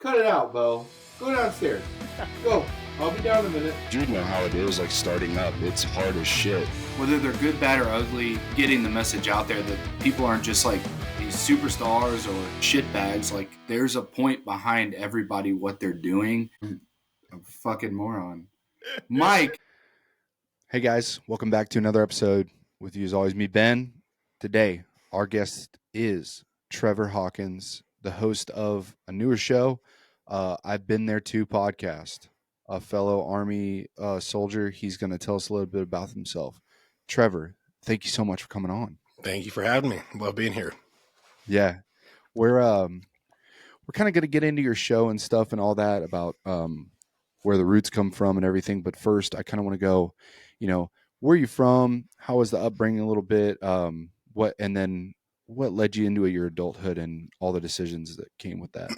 Cut it out, Bo. Go downstairs. Go. I'll be down in a minute. You know how it is, like starting up. It's hard as shit. Whether they're good, bad, or ugly, getting the message out there that people aren't just like these superstars or shitbags. Like, there's a point behind everybody, what they're doing. I'm a fucking moron. Mike. Hey guys, welcome back to another episode. With you as always, me, Ben. Today, our guest is Treavor Hawkins, the host of a newer show, I've Been There Too podcast. A fellow Army soldier. He's going to tell us a little bit about himself. Treavor, thank you so much for coming on. Thank you for having me. Love being here. Yeah, we're kind of going to get into your show and stuff and all that about where the roots come from and everything. But first, I kind of want to go, where are you from? How was the upbringing a little bit? What led you into your adulthood and all the decisions that came with that?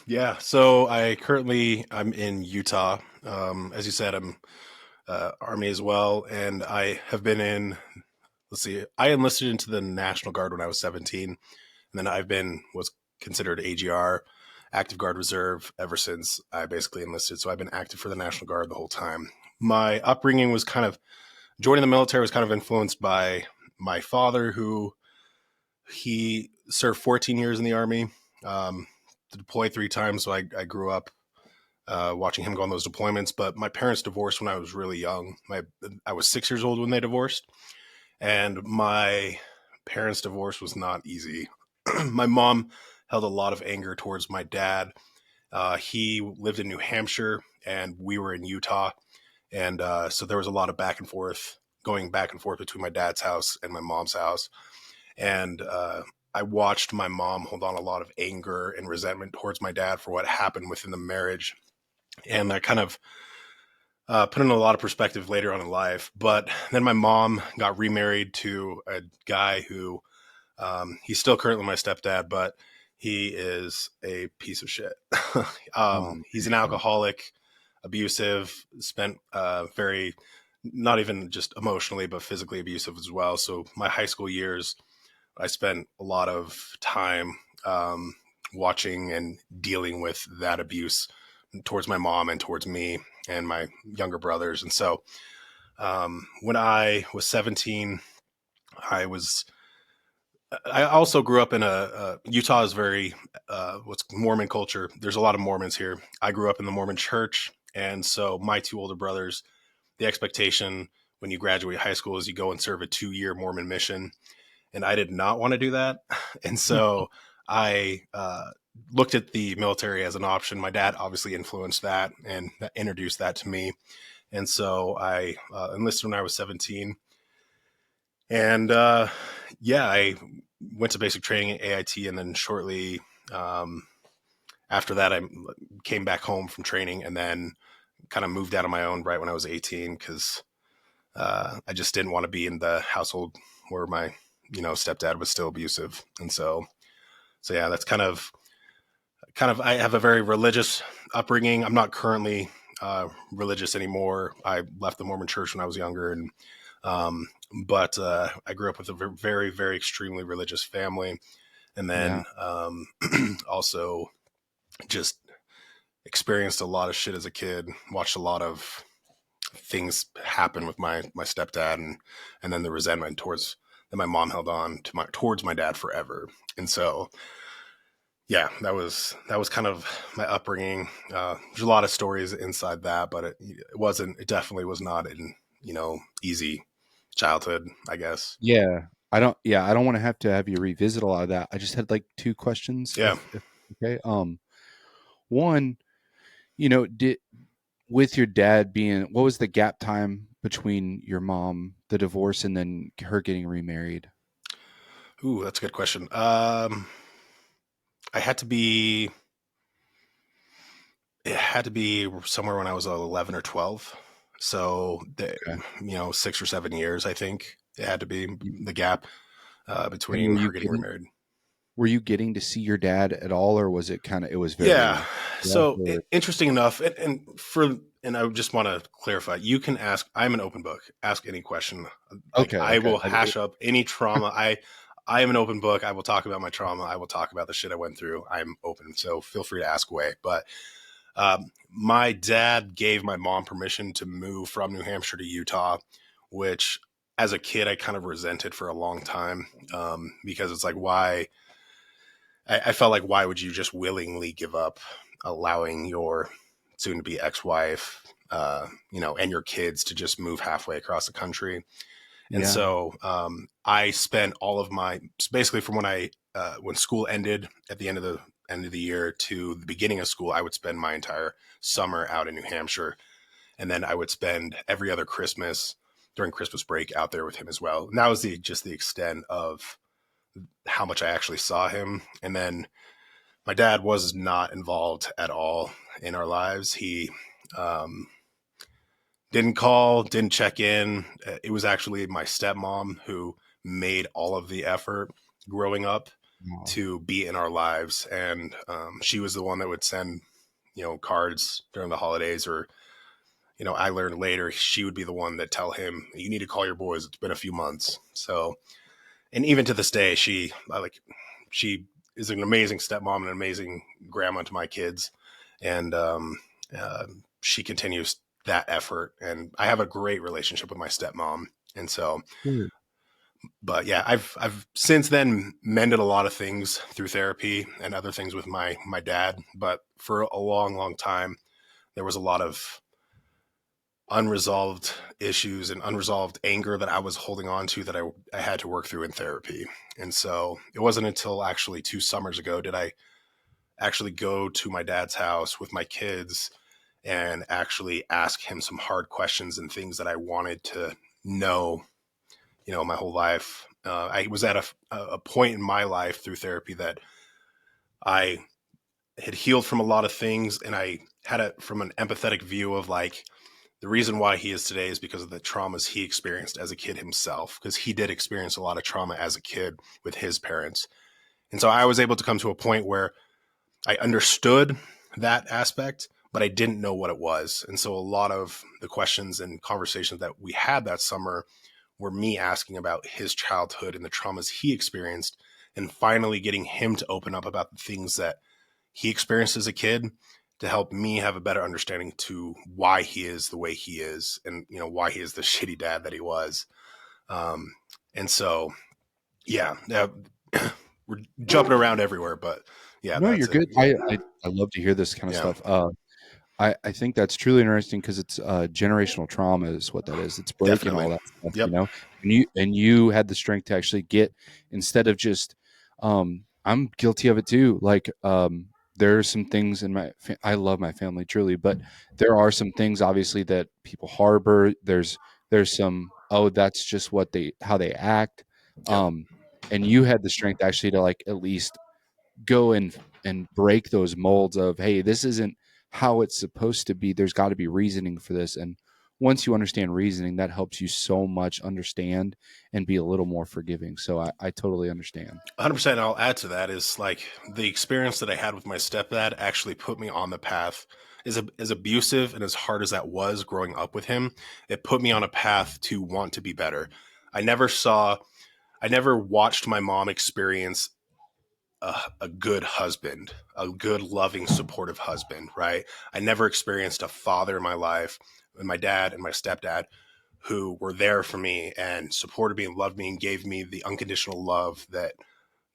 Yeah. So I'm in Utah. As you said, I'm Army as well. And I have been I enlisted into the National Guard when I was 17. And then was considered AGR, Active Guard Reserve, ever since I basically enlisted. So I've been active for the National Guard the whole time. My upbringing was joining the military was kind of influenced by my father, who he served 14 years in the Army, deployed 3 times. So I grew up watching him go on those deployments. But my parents divorced when I was really young. I was 6 years old when they divorced. And my parents' divorce was not easy. My mom held a lot of anger towards my dad. He lived in New Hampshire and we were in Utah. And so there was a lot of going back and forth between my dad's house and my mom's house. And I watched my mom hold on a lot of anger and resentment towards my dad for what happened within the marriage. And that kind of put in a lot of perspective later on in life. But then my mom got remarried to a guy who he's still currently my stepdad, but he is a piece of shit. He's an alcoholic, abusive, spent very, not even just emotionally, but physically abusive as well. So my high school years, I spent a lot of time watching and dealing with that abuse towards my mom and towards me and my younger brothers. And so when I was 17, I also grew up in Utah is very, what's Mormon culture. There's a lot of Mormons here. I grew up in the Mormon church. And so my 2 older brothers, the expectation when you graduate high school is you go and serve a 2-year Mormon mission. And I did not want to do that. And so I looked at the military as an option. My dad obviously influenced that and introduced that to me. And so I enlisted when I was 17. And I went to basic training at AIT. And then shortly after that, I came back home from training and then kind of moved out on my own right when I was 18 because I just didn't want to be in the household where my stepdad was still abusive. And so yeah, that's kind of, I have a very religious upbringing. I'm not currently religious anymore. I left the Mormon church when I was younger. And, but I grew up with a very, very extremely religious family. And then also just experienced a lot of shit as a kid, watched a lot of things happen with my stepdad and then the resentment that my mom held on towards my dad forever. And so, yeah, that was kind of my upbringing. There's a lot of stories inside that, but it definitely was not an, easy childhood, I guess. Yeah. I don't want to have you revisit a lot of that. I just had like 2 questions. Yeah. Okay. One, with your dad what was the gap time between your mom, the divorce, and then her getting remarried? Ooh, that's a good question. It had to be somewhere when I was 11 or 12. So, 6 or 7 years, I think it had to be the gap between her getting remarried. Were you getting to see your dad at all, or was it it was very... Yeah. So interesting enough. And I just want to clarify, you can ask, I'm an open book, ask any question. I will hash up any trauma. I am an open book. I will talk about my trauma. I will talk about the shit I went through. I'm open, so feel free to ask away. But my dad gave my mom permission to move from New Hampshire to Utah, which as a kid I kind of resented for a long time, because it's like, why? I felt like, why would you just willingly give up allowing your soon-to-be ex-wife, and your kids to just move halfway across the country? And so I spent all of my, basically from when school ended at the end of the year to the beginning of school, I would spend my entire summer out in New Hampshire. And then I would spend every other Christmas during Christmas break out there with him as well. And that was just the extent of how much I actually saw him. And then my dad was not involved at all in our lives. He didn't call, didn't check in. It was actually my stepmom who made all of the effort growing up to be in our lives. And she was the one that would send, cards during the holidays, or, I learned later she would be the one that tell him, you need to call your boys. It's been a few months. So, and even to this day, she is an amazing stepmom and an amazing grandma to my kids. And she continues that effort. And I have a great relationship with my stepmom. And so, but yeah, I've since then mended a lot of things through therapy and other things with my dad. But for a long, long time, there was a lot of unresolved issues and unresolved anger that I was holding on to that I had to work through in therapy. And so it wasn't until actually 2 summers ago did I actually go to my dad's house with my kids and actually ask him some hard questions and things that I wanted to know, my whole life. I was at a point in my life through therapy that I had healed from a lot of things, and I had it from an empathetic view of like, the reason why he is today is because of the traumas he experienced as a kid himself, because he did experience a lot of trauma as a kid with his parents. And so I was able to come to a point where I understood that aspect, but I didn't know what it was. And so a lot of the questions and conversations that we had that summer were me asking about his childhood and the traumas he experienced, and finally getting him to open up about the things that he experienced as a kid, to help me have a better understanding to why he is the way he is, and why he is the shitty dad that he was. And so, yeah, we're jumping around everywhere, but yeah, No, that's you're it. good. I love to hear this kind of stuff. I think that's truly interesting because it's generational trauma is what that is. It's breaking Definitely. all that stuff, Yep. And you had the strength to actually get, instead of just I'm guilty of it too. Like there are some things in I love my family truly, but there are some things obviously that people harbor. There's some, oh, that's just how they act. Yep. And you had the strength actually to like at least go and break those molds of, hey, this isn't how it's supposed to be. There's got to be reasoning for this. And once you understand reasoning, that helps you so much understand and be a little more forgiving. So I totally understand. 100%. I'll add to that is like the experience that I had with my stepdad actually put me on the path. As abusive and as hard as that was growing up with him, it put me on a path to want to be better. I never watched my mom experience a good husband, a good, loving, supportive husband, right? I never experienced a father in my life, and my dad and my stepdad, who were there for me and supported me and loved me and gave me the unconditional love that,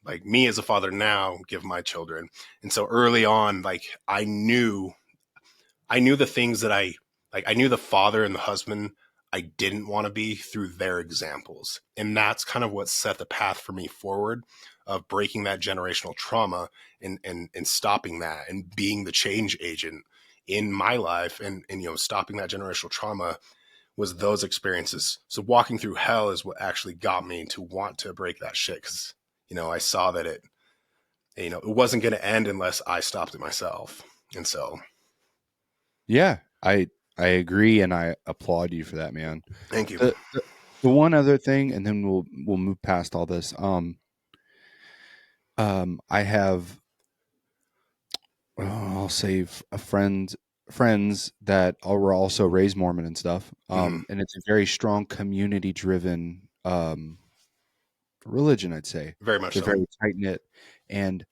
like, me as a father now give my children. And so early on, like, I knew the things that I knew the father and the husband I didn't want to be through their examples. And that's kind of what set the path for me forward of breaking that generational trauma and stopping that and being the change agent in my life, and stopping that generational trauma was those experiences. So walking through hell is what actually got me to want to break that shit, because I saw that it wasn't going to end unless I stopped it myself. And so Yeah, I agree, and I applaud you for that, man. thank you. The one other thing, and then we'll move past all this. I have, I'll say friends that were also raised Mormon and stuff. And it's a very strong community driven religion, I'd say. Very much They're so. very tight knit, and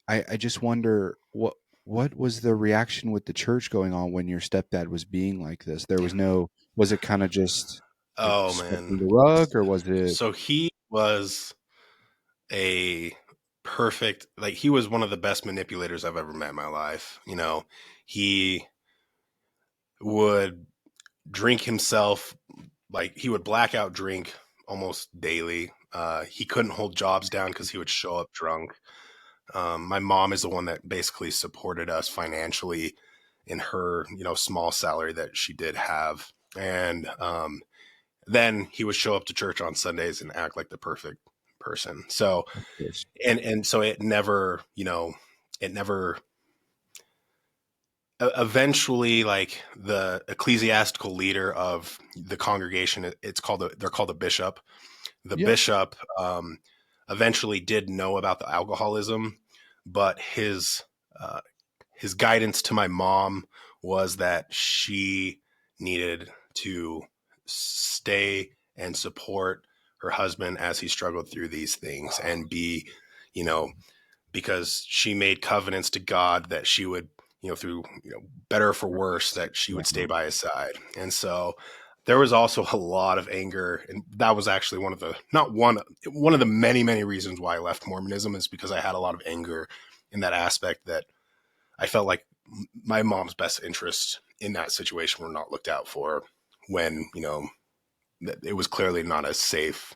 I just wonder what was the reaction with the church going on when your stepdad was being like this? There was no. Was it kind of just like Oh swept man. under the rug, or was it? So he was a perfect, like, he was one of the best manipulators I've ever met in my life. You know, he would drink himself, like he would blackout drink almost daily. He couldn't hold jobs down because he would show up drunk. My mom is the one that basically supported us financially in her, small salary that she did have. And then he would show up to church on Sundays and act like the perfect person. So, Of course. and so it never, it never, eventually, like, the ecclesiastical leader of the congregation, they're called a bishop. The Yep. bishop eventually did know about the alcoholism, but his guidance to my mom was that she needed to stay and support her husband as he struggled through these things, and be, you know, because she made covenants to God that she would, through, better for worse, that she would stay by his side. And so there was also a lot of anger, and that was actually one of the, not one of the many, many reasons why I left Mormonism, is because I had a lot of anger in that aspect, that I felt like my mom's best interests in that situation were not looked out for, when, it was clearly not a safe,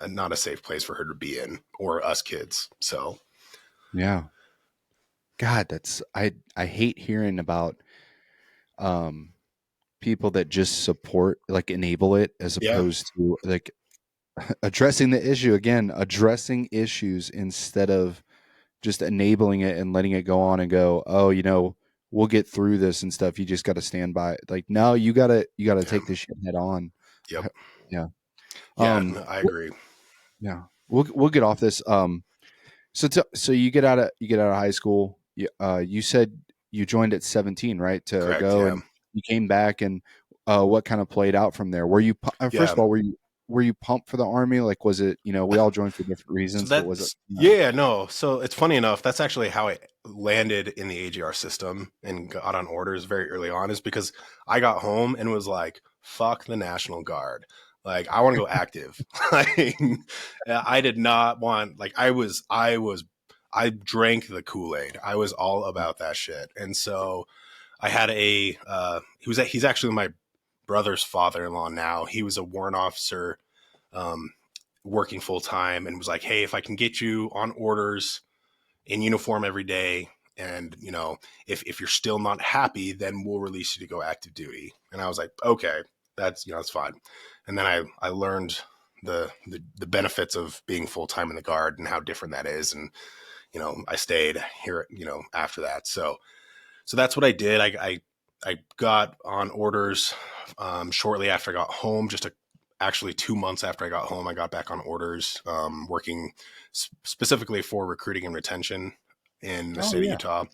not a safe place for her to be in, or us kids. So Yeah. God, I hate hearing about people that just support, like, enable it, as yeah, opposed to, like, addressing the issue. Again, addressing issues instead of just enabling it and letting it go on and go, oh, we'll get through this and stuff. You just got to stand by it. Like, no, you gotta yeah, take this shit head on. yep, Yeah. yeah. No, I agree. Yeah. We'll get off this. So you get out of high school. You said you joined at 17, right? To Correct. go, Yeah, and you came back, and what kind of played out from there? Were you first yeah. of all, were you pumped for the army? Like, was it, we all joined for different So reasons, but was it? that's, yeah, no. So it's funny enough. That's actually how I landed in the AGR system and got on orders very early on, is because I got home and was like, fuck the National Guard. Like, I want to go active. Like, I did not want, like, I drank the Kool-Aid. I was all about that shit. And so I had he's actually my brother's father-in-law now. He was a warrant officer, um, working full time, and was like, hey, if I can get you on orders in uniform every day, and, if you're still not happy, then we'll release you to go active duty. And I was like, okay, that's fine. And then I learned the benefits of being full time in the Guard and how different that is. And, I stayed here, after that. So that's what I did. I got on orders shortly after I got home. Actually 2 months after I got home, I got back on orders, working specifically for recruiting and retention in the Oh, state of yeah. Utah.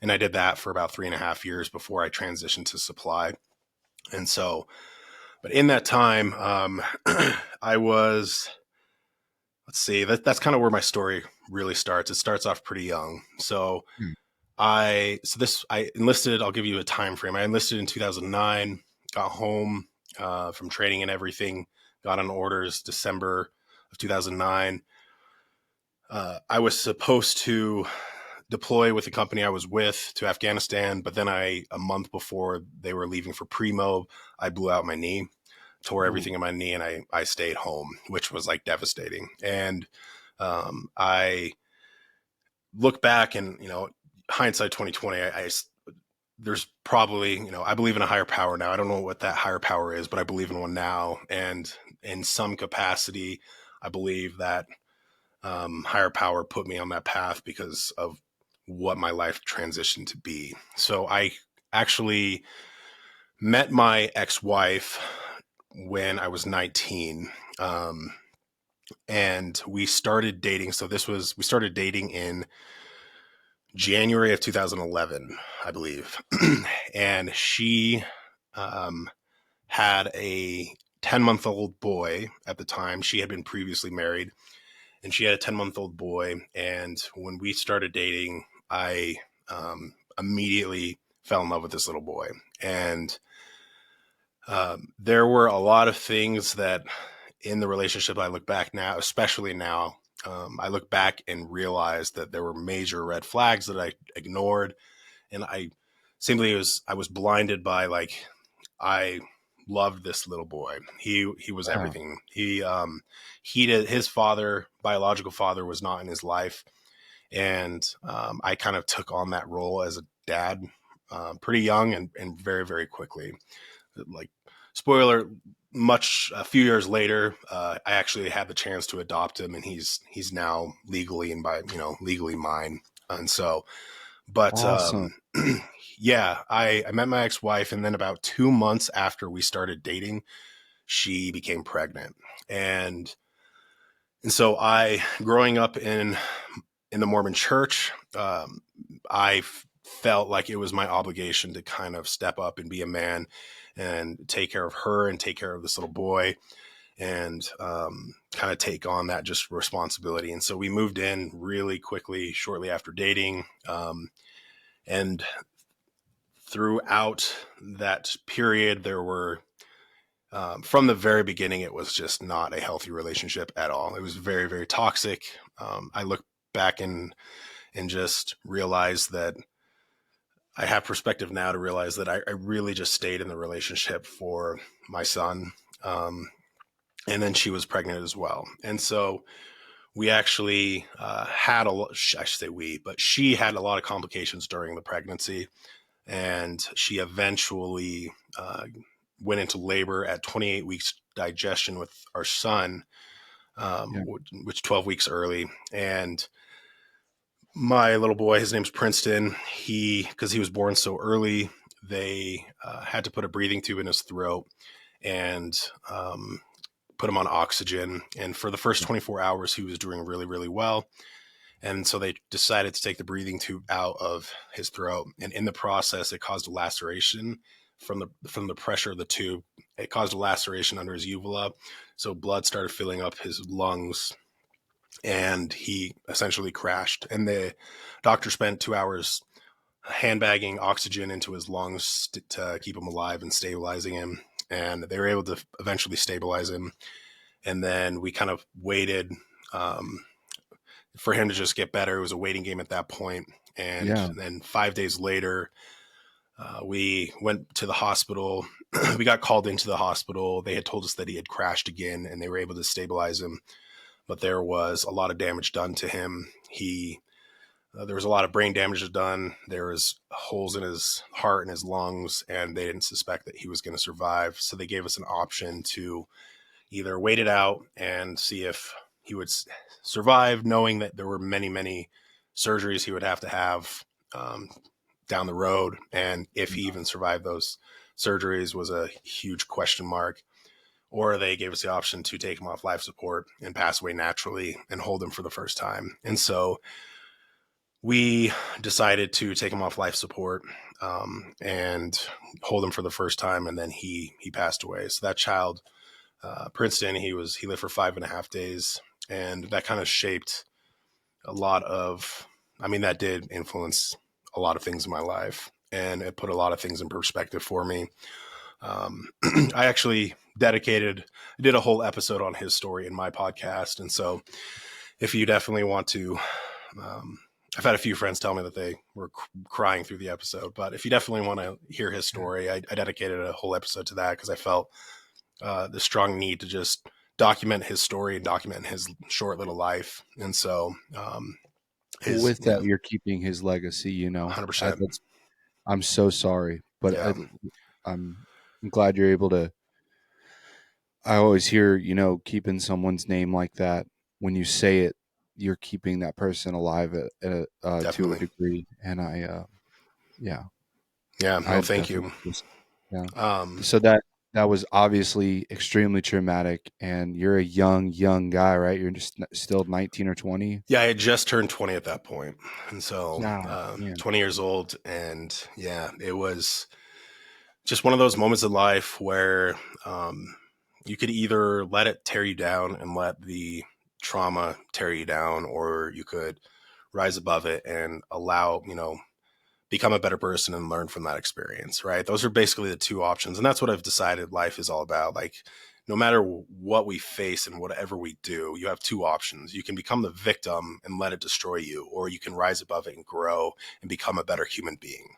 And I did that for about 3.5 years before I transitioned to supply. And so, but in that time, I was, let's see, that's kind of where my story really starts. It starts off pretty young. So Hmm. I enlisted. I'll give you a time frame. I enlisted in 2009. Got home from training and everything. Got on orders December of 2009. I was supposed to deploy with the company I was with to Afghanistan, but then a month before they were leaving for pre-mob, I blew out my knee, tore everything in my knee, and I stayed home, which was like devastating. And I look back, and, hindsight 2020, there's probably, I believe in a higher power now. I don't know what that higher power is, but I believe in one now. And in some capacity, I believe that higher power put me on that path because of what my life transitioned to be. So I actually met my ex-wife when I was 19. And we started dating. So we started dating in January of 2011, I believe. And she had a 10-month-old boy at the time. She had been previously married. and she had a 10-month-old boy. And when we started dating, I immediately fell in love with this little boy. And there were a lot of things that in the relationship, I look back now, especially now, I look back and realize that there were major red flags that I ignored. And I was blinded by, like, I loved this little boy. He was Yeah. everything. His biological father was not in his life. And I kind of took on that role as a dad pretty young and very, very quickly. Like, spoiler, a few years later, I actually had the chance to adopt him, and he's now legally legally mine. And so, but Awesome. yeah, I met my ex-wife, and then about 2 months after we started dating, she became pregnant. And so growing up in the Mormon church, I felt like it was my obligation to kind of step up and be a man and take care of her and take care of this little boy, and kind of take on that just responsibility. And so we moved in really quickly, shortly after dating. And throughout that period, there were, from the very beginning, it was just not a healthy relationship at all. It was very, very toxic. I look back and just realize that I have perspective now to realize that I really just stayed in the relationship for my son. And then she was pregnant as well. And so we actually had she had a lot of complications during the pregnancy. And she eventually went into labor at 28 weeks digestion with our son, which 12 weeks early. And my little boy, his name's Princeton. Because he was born so early, they had to put a breathing tube in his throat and put him on oxygen. And for the first 24 hours, he was doing really, really well. And so they decided to take the breathing tube out of his throat. And in the process, it caused a laceration from the pressure of the tube. It caused a laceration under his uvula. So blood started filling up his lungs, and he essentially crashed. And the doctor spent 2 hours handbagging oxygen into his lungs to keep him alive and stabilizing him. And they were able to eventually stabilize him. And then we kind of waited for him to just get better. It was a waiting game at that point. And then 5 days later, we went to the hospital. We got called into the hospital. They had told us that he had crashed again, and they were able to stabilize him. But there was a lot of damage done to him. There was a lot of brain damage done. There was holes in his heart and his lungs, and they didn't suspect that he was going to survive. So they gave us an option to either wait it out and see if he would survive, knowing that there were many, many surgeries he would have to have down the road. And if he even survived those surgeries was a huge question mark. Or they gave us the option to take him off life support and pass away naturally and hold him for the first time. And so we decided to take him off life support and hold him for the first time. And then he passed away. So that child, Princeton, he lived for 5.5 days. And that kind of shaped that did influence a lot of things in my life. And it put a lot of things in perspective for me. I actually did a whole episode on his story in my podcast. And so if you definitely want to, I've had a few friends tell me that they were crying through the episode, but if you definitely want to hear his story, I dedicated a whole episode to that because I felt the strong need to just document his story and document his short little life. And so, with that, you're keeping his legacy, 100%. I'm so sorry, but I'm glad you're able to. I always hear, keeping someone's name like that. When you say it, you're keeping that person alive to a degree. And thank you. So that was obviously extremely traumatic, and you're a young guy, right? You're just still 19 or 20. Yeah, I had just turned 20 at that point. And so 20 years old. And it was just one of those moments in life where you could either let it tear you down and let the trauma tear you down, or you could rise above it and allow, become a better person and learn from that experience, right? Those are basically the two options. And that's what I've decided life is all about. Like, no matter what we face and whatever we do, you have two options. You can become the victim and let it destroy you, or you can rise above it and grow and become a better human being,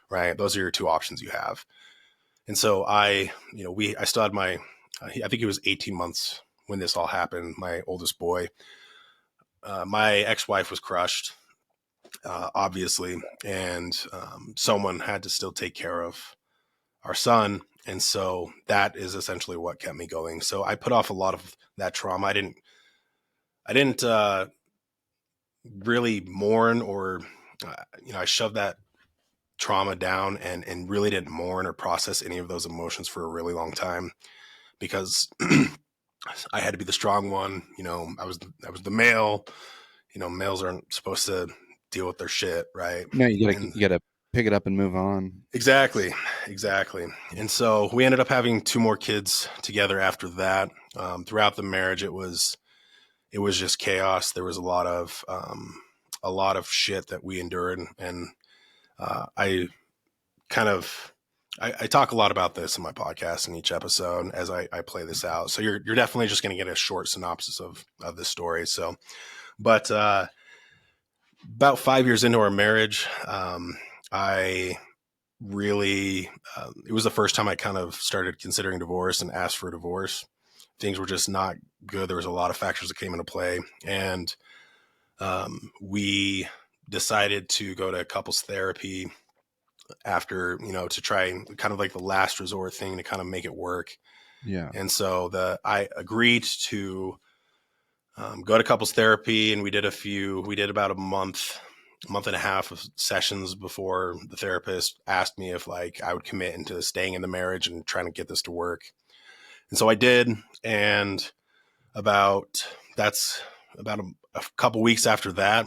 right? Those are your two options you have. And so I still had I think it was 18 months when this all happened, my oldest boy. My ex-wife was crushed, obviously, and someone had to still take care of our son. And so that is essentially what kept me going. So I put off a lot of that trauma. I didn't really mourn, or, I shoved that trauma down and really didn't mourn or process any of those emotions for a really long time, because I had to be the strong one. I was the male. Males aren't supposed to deal with their shit, right? No, you gotta pick it up and move on. Exactly. And so we ended up having 2 more kids together after that. Throughout the marriage, it was just chaos. There was a lot of shit that we endured, and I talk a lot about this in my podcast in each episode as I play this out. So you're definitely just going to get a short synopsis of this story. So, but about 5 years into our marriage, I really, it was the first time I kind of started considering divorce and asked for a divorce. Things were just not good. There was a lot of factors that came into play, and we decided to go to couples therapy after, to try kind of like the last resort thing to kind of make it work. Yeah. And so I agreed to go to couples therapy, and we did about a month and a half of sessions before the therapist asked me if I would commit into staying in the marriage and trying to get this to work. And so I did. And that's about a couple weeks after that,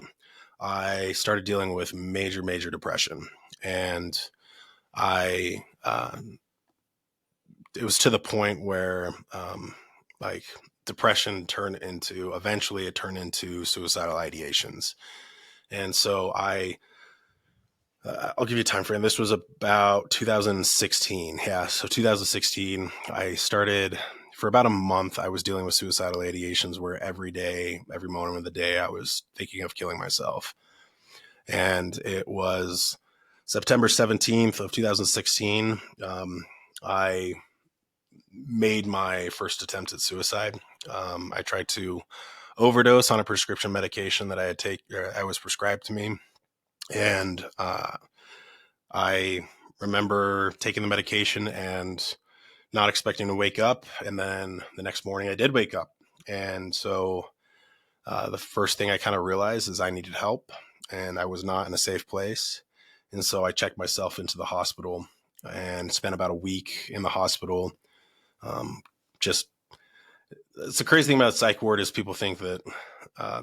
I started dealing with major, major depression. And it was to the point where, depression turned into suicidal ideations. And so I'll give you a time frame. This was about 2016. Yeah. So 2016, I started, for about a month, I was dealing with suicidal ideations where every day, every moment of the day, I was thinking of killing myself. And it was September 17th of 2016. I made my first attempt at suicide. I tried to overdose on a prescription medication that I was prescribed to me. And I remember taking the medication and not expecting to wake up. And then the next morning I did wake up. And so the first thing I kind of realized is I needed help, and I was not in a safe place. And so I checked myself into the hospital and spent about a week in the hospital. It's the crazy thing about the psych ward is people think that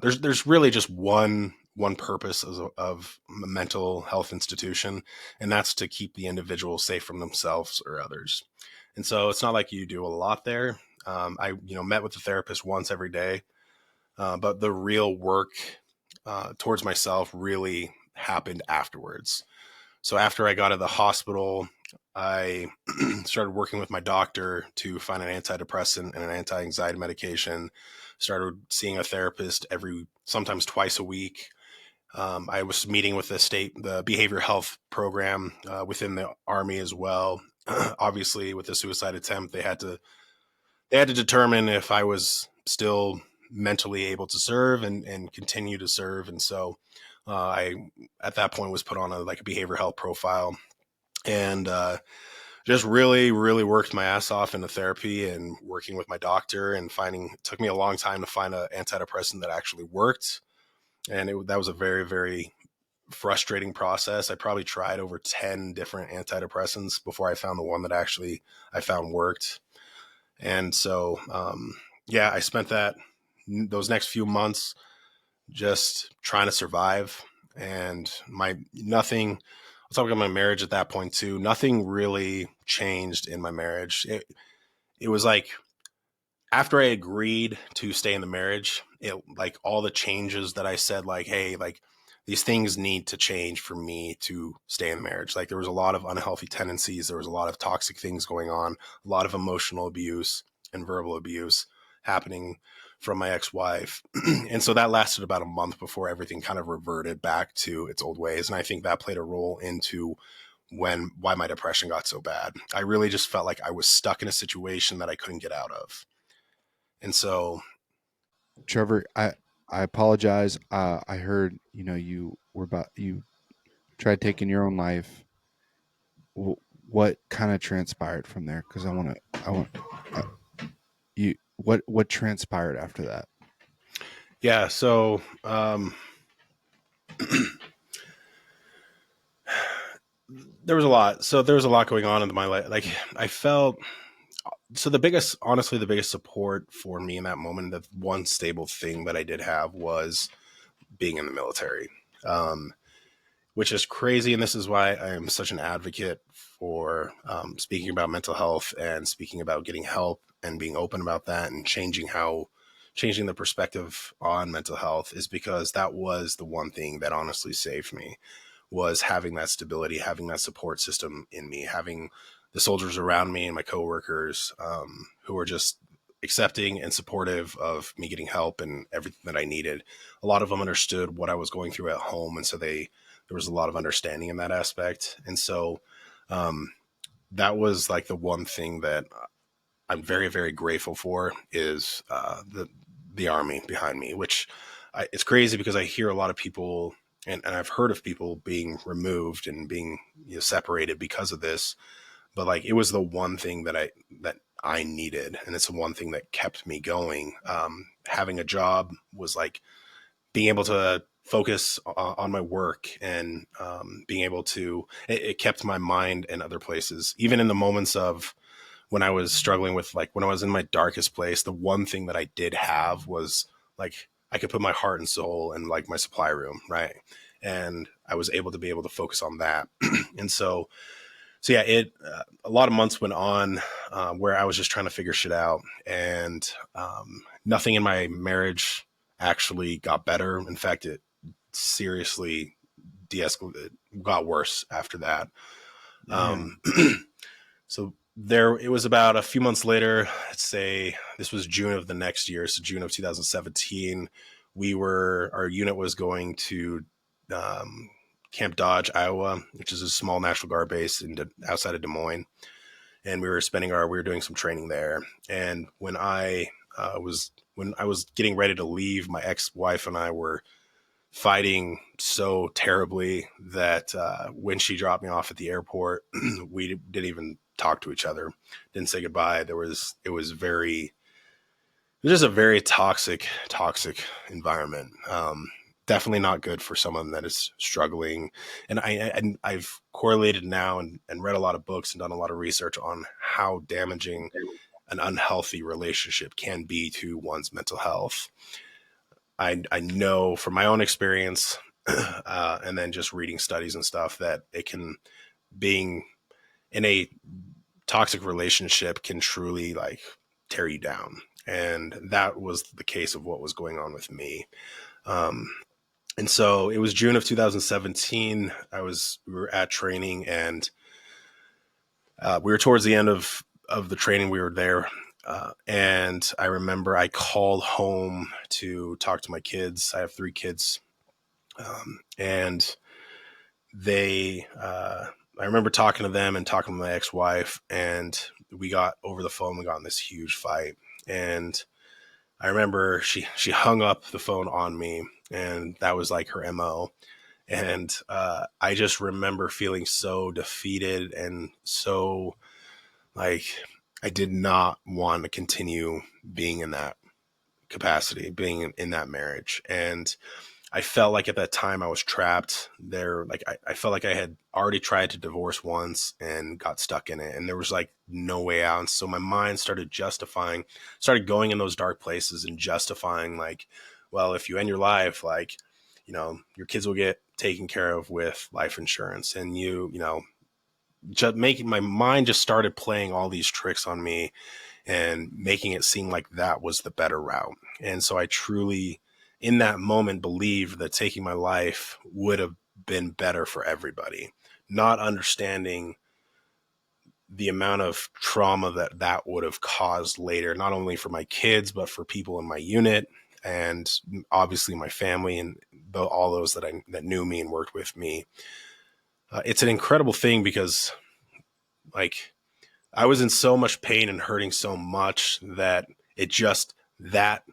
there's really just one purpose of a mental health institution, and that's to keep the individual safe from themselves or others. And so it's not like you do a lot there. I met with the therapist once every day, but the real work towards myself really happened afterwards. So after I got out of the hospital, I started working with my doctor to find an antidepressant and an anti-anxiety medication. Started seeing a therapist sometimes twice a week. I was meeting with the behavioral health program within the Army as well. Obviously, with the suicide attempt, they had to determine if I was still mentally able to serve and continue to serve. And so I, at that point, was put on a behavioral health profile, and just really, really worked my ass off into therapy and working with my doctor, and it took me a long time to find an antidepressant that actually worked. And that was a very, very frustrating process. I probably tried over 10 different antidepressants before I found the one that actually I found worked. And so, I spent those next few months just trying to survive, and I'll talk about my marriage at that point too. Nothing really changed in my marriage. It was like after I agreed to stay in the marriage, it like all the changes that I said, like, hey, like these things need to change for me to stay in the marriage. Like there was a lot of unhealthy tendencies. There was a lot of toxic things going on, a lot of emotional abuse and verbal abuse happening from my ex-wife. And so that lasted about a month before everything kind of reverted back to its old ways. And I think that played a role into why my depression got so bad. I really just felt like I was stuck in a situation that I couldn't get out of. And so, Trevor, I apologize. I heard you tried taking your own life. What kind of transpired from there? Because I want uh, you. What transpired after that? yeah, so there was a lot. So there was a lot going on in my life. Like I felt so honestly, the biggest support for me in that moment, the one stable thing that I did have was being in the military, which is crazy. And this is why I am such an advocate for speaking about mental health and speaking about getting help and being open about that and changing the perspective on mental health, is because that was the one thing that honestly saved me, was having that stability, having that support system in me, having the soldiers around me and my coworkers who were just accepting and supportive of me getting help and everything that I needed. A lot of them understood what I was going through at home. And so there was a lot of understanding in that aspect. And so that was like the one thing that I'm very, very grateful for, is the Army behind me, which it's crazy because I hear a lot of people, and I've heard of people being removed and being separated because of this. But like, it was the one thing that I needed. And it's the one thing that kept me going. Having a job was like being able to focus on my work, and being able to, it kept my mind in other places, even in the moments of when I was struggling with, like when I was in my darkest place. The one thing that I did have was like, I could put my heart and soul in like my supply room. Right. And I was able to focus on that. And so yeah, a lot of months went on where I was just trying to figure shit out, and nothing in my marriage actually got better. In fact, it seriously de-escalated, got worse after that. So it was about a few months later, let's say this was June of the next year. So June of 2017, our unit was going to Camp Dodge, Iowa, which is a small National Guard base outside of Des Moines. And we were doing some training there. And when I was getting ready to leave, my ex-wife and I were fighting so terribly that when she dropped me off at the airport, we didn't even talk to each other, didn't say goodbye. It was just a very toxic environment. Definitely not good for someone that is struggling. And I've correlated now and read a lot of books and done a lot of research on how damaging an unhealthy relationship can be to one's mental health. I know from my own experience, and then just reading studies and stuff, that being in a toxic relationship can truly like tear you down. And that was the case of what was going on with me. And so it was June of 2017. We were at training, and we were towards the end of the training. We were there. And I remember I called home to talk to my kids. I have 3 kids. And I remember talking to them and talking to my ex-wife, and we got over the phone. We got in this huge fight. And I remember she hung up the phone on me, and that was like her MO. And I just remember feeling so defeated and so like I did not want to continue being in that capacity, being in that marriage. And I felt like at that time I was trapped there. Like I felt like I had already tried to divorce once and got stuck in it, and there was like no way out. And so my mind started going in those dark places and justifying, like, well, if you end your life, like, your kids will get taken care of with life insurance, and just making my mind just started playing all these tricks on me and making it seem like that was the better route. And so I truly, in that moment, believed that taking my life would have been better for everybody, not understanding the amount of trauma that that would have caused later, not only for my kids, but for people in my unit and obviously my family and all those that knew me and worked with me. It's an incredible thing because like I was in so much pain and hurting so much that that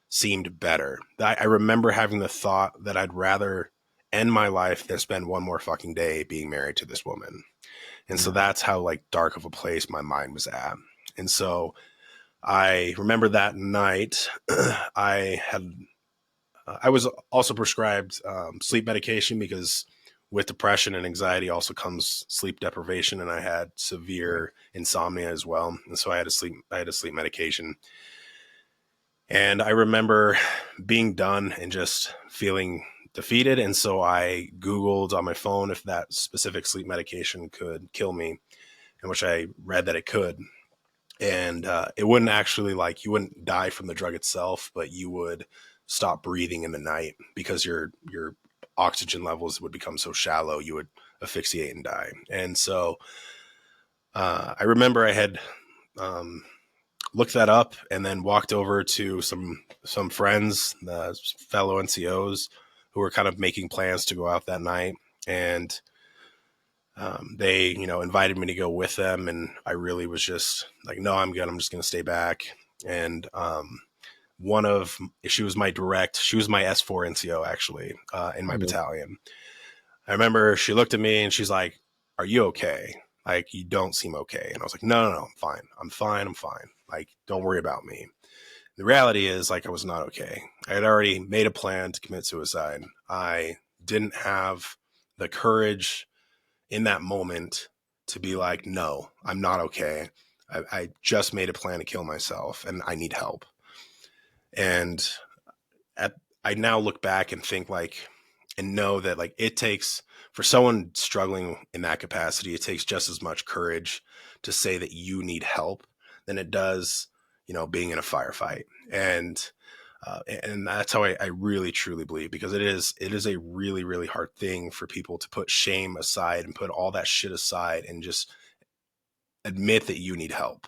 seemed better. I remember having the thought that I'd rather end my life than spend one more fucking day being married to this woman. And so that's how like dark of a place my mind was at. And so I remember that night I was also prescribed sleep medication because with depression and anxiety also comes sleep deprivation, and I had severe insomnia as well. And so I had a sleep medication. And I remember being done and just feeling defeated. And so I Googled on my phone if that specific sleep medication could kill me, in which I read that it could. And it wouldn't actually, like, you wouldn't die from the drug itself, but you would stop breathing in the night because your oxygen levels would become so shallow, you would asphyxiate and die. And so I remember I had looked that up and then walked over to some friends, fellow NCOs who were kind of making plans to go out that night. And they, invited me to go with them. And I really was just like, no, I'm good. I'm just going to stay back. And she was my S4 NCO actually, in my battalion. I remember she looked at me and she's like, "Are you okay? Like, you don't seem okay." And I was like, no, I'm fine. Like, don't worry about me. The reality is, like, I was not okay. I had already made a plan to commit suicide. I didn't have the courage in that moment to be like, no, I'm not okay. I just made a plan to kill myself and I need help. And I now look back and think and know that it takes, for someone struggling in that capacity, it takes just as much courage to say that you need help than it does, being in a firefight. And that's how I really truly believe, because it is a really, really hard thing for people to put shame aside and put all that shit aside and just admit that you need help.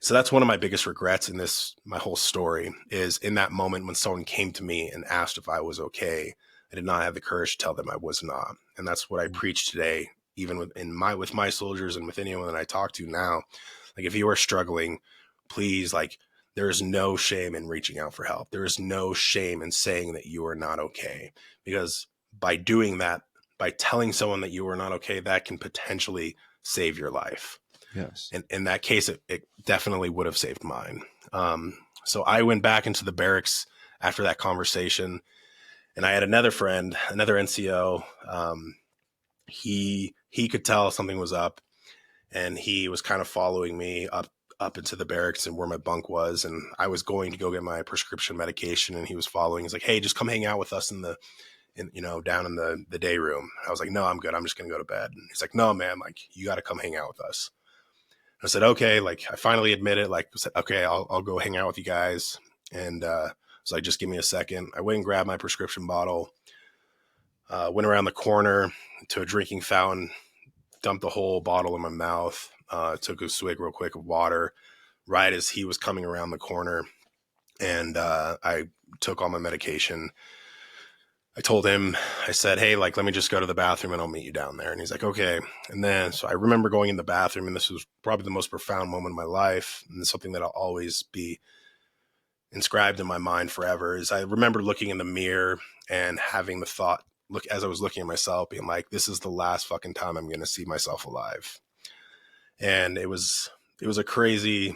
So that's one of my biggest regrets in my whole story, is in that moment when someone came to me and asked if I was okay, I did not have the courage to tell them I was not. And that's what I preach today, even with my soldiers and with anyone that I talk to now. Like, if you are struggling, please, there is no shame in reaching out for help. There is no shame in saying that you are not okay, because by doing that, by telling someone that you are not okay, that can potentially save your life. Yes. And in that case, it definitely would have saved mine. So I went back into the barracks after that conversation, and I had another friend, another NCO. He could tell something was up, and he was kind of following me up into the barracks and where my bunk was. And I was going to go get my prescription medication, and he was following. He's like, "Hey, just come hang out with us down in the day room." I was like, "No, I'm good. I'm just going to go to bed." And he's like, "No, man, you got to come hang out with us." I said, "Okay." I finally admitted, I said, "Okay, I'll go hang out with you guys." And so I just give me a second. I went and grabbed my prescription bottle, went around the corner to a drinking fountain, dumped the whole bottle in my mouth, took a swig real quick of water right as he was coming around the corner. And I took all my medication. I told him, I said, "Hey, let me just go to the bathroom and I'll meet you down there." And he's like, "Okay." And then, so I remember going in the bathroom, and this was probably the most profound moment of my life. And it's something that I'll always be inscribed in my mind forever, is I remember looking in the mirror and having the thought, as I was looking at myself, being like, this is the last fucking time I'm going to see myself alive. And it was a crazy,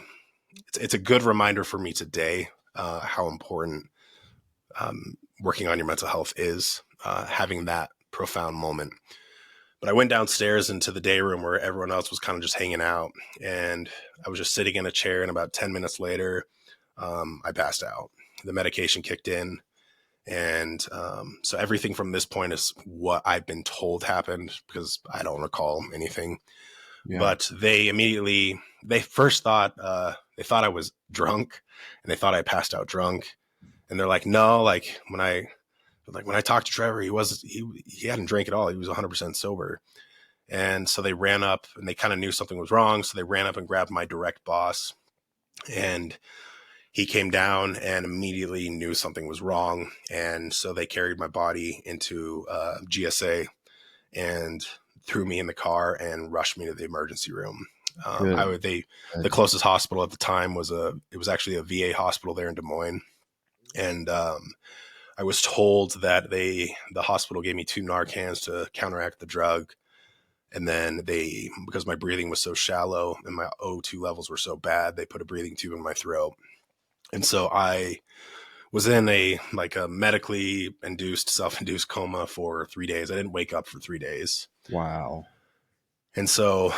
it's a good reminder for me today, how important, working on your mental health is, having that profound moment. But I went downstairs into the day room where everyone else was kind of just hanging out, and I was just sitting in a chair, and about 10 minutes later, I passed out. The medication kicked in. And so everything from this point is what I've been told happened, because I don't recall anything. Yeah. But they first thought, they thought I was drunk, and they thought I passed out drunk. And they're like, no, like when I talked to Treavor, he hadn't drank at all. He was 100% sober. And so they ran up, and they kind of knew something was wrong. So they ran up and grabbed my direct boss, and he came down and immediately knew something was wrong. And so they carried my body into GSA and threw me in the car and rushed me to the emergency room. The closest hospital at the time was actually a VA hospital there in Des Moines. And I was told that the hospital gave me 2 Narcans to counteract the drug. And then because my breathing was so shallow and my O2 levels were so bad, they put a breathing tube in my throat. And so I was in a medically induced, self-induced coma for 3 days. I didn't wake up for 3 days. Wow. And so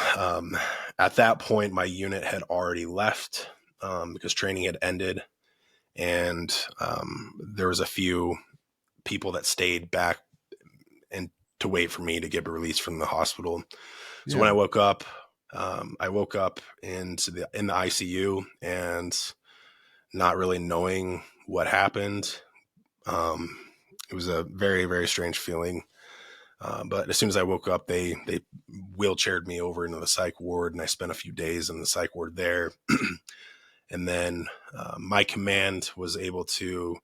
at that point, my unit had already left because training had ended. And there was a few people that stayed back and to wait for me to get released from the hospital. So when I woke up in the ICU and not really knowing what happened. It was a very, very strange feeling. But as soon as I woke up, they wheelchaired me over into the psych ward, and I spent a few days in the psych ward there. And then my command was able to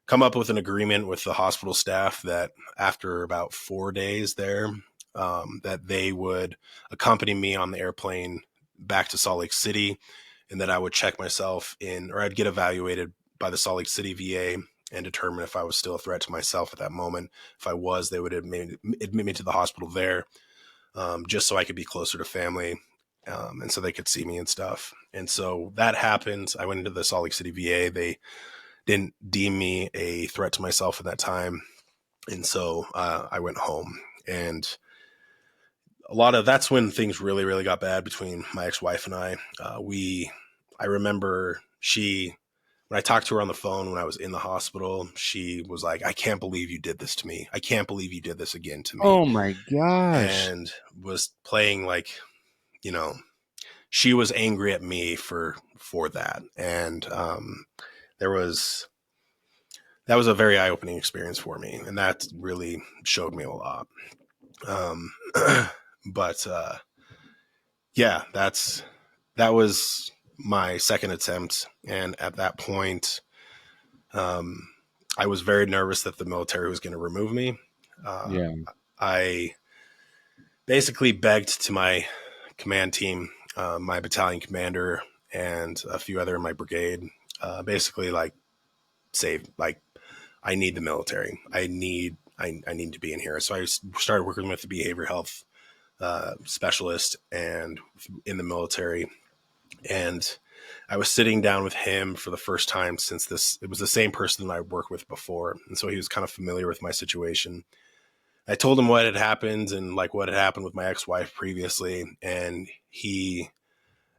come up with an agreement with the hospital staff that after about 4 days there, that they would accompany me on the airplane back to Salt Lake City, and that I would check myself or I'd get evaluated by the Salt Lake City VA and determine if I was still a threat to myself at that moment. If I was, they would admit me to the hospital there, just so I could be closer to family, and so they could see me and stuff. And so that happened. I went into the Salt Lake City VA. They didn't deem me a threat to myself at that time. And so I went home, and that's when things really, really got bad between my ex-wife and I. I remember when I talked to her on the phone when I was in the hospital, she was like, I can't believe you did this to me. I can't believe you did this again to me. Oh my gosh. And was playing she was angry at me for that. And that was a very eye-opening experience for me. And that really showed me a lot. But that was my second attempt. And at that point, I was very nervous that the military was going to remove me. I basically begged to my command team, my battalion commander, and a few other in my brigade, basically I need the military. I need to be in here. So I started working with the behavioral health specialist and in the military. And I was sitting down with him for the first time since it was the same person that I worked with before. And so he was kind of familiar with my situation. I told him what had happened and what had happened with my ex-wife previously. And he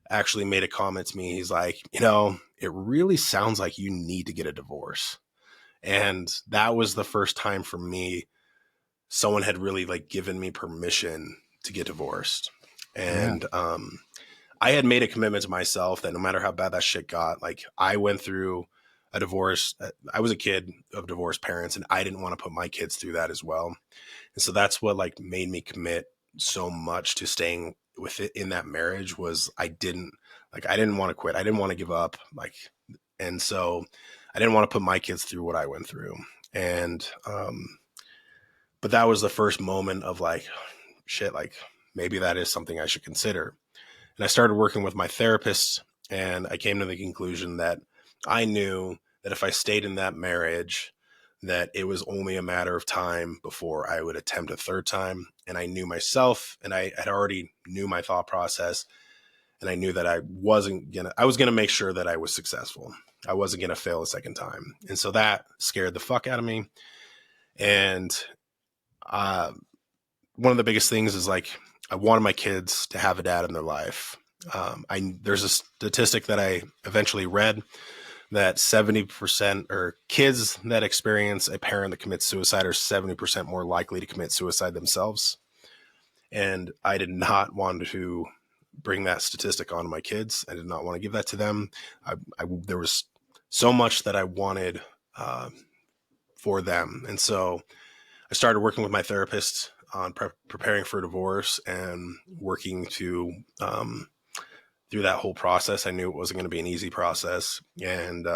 actually made a comment to me. He's like, it really sounds like you need to get a divorce. And that was the first time for me, someone had really given me permission to get divorced. And, I had made a commitment to myself that no matter how bad that shit got, I went through a divorce. I was a kid of divorced parents, and I didn't want to put my kids through that as well. And so that's what made me commit so much to staying with it in that marriage was I didn't want to quit. I didn't want to give up. And so I didn't want to put my kids through what I went through. And, but that was the first moment of shit, maybe that is something I should consider. And I started working with my therapist, and I came to the conclusion that I knew that if I stayed in that marriage, that it was only a matter of time before I would attempt a third time. And I knew myself, and I had already knew my thought process, and I knew that I was going to make sure that I was successful. I wasn't going to fail a second time. And so that scared the fuck out of me. And one of the biggest things is I wanted my kids to have a dad in their life. There's a statistic that I eventually read that 70% or kids that experience a parent that commits suicide are 70% more likely to commit suicide themselves. And I did not want to bring that statistic onto my kids. I did not want to give that to them. There was so much that I wanted for them. And so I started working with my therapist on preparing for divorce and working to through that whole process. I knew it wasn't going to be an easy process. And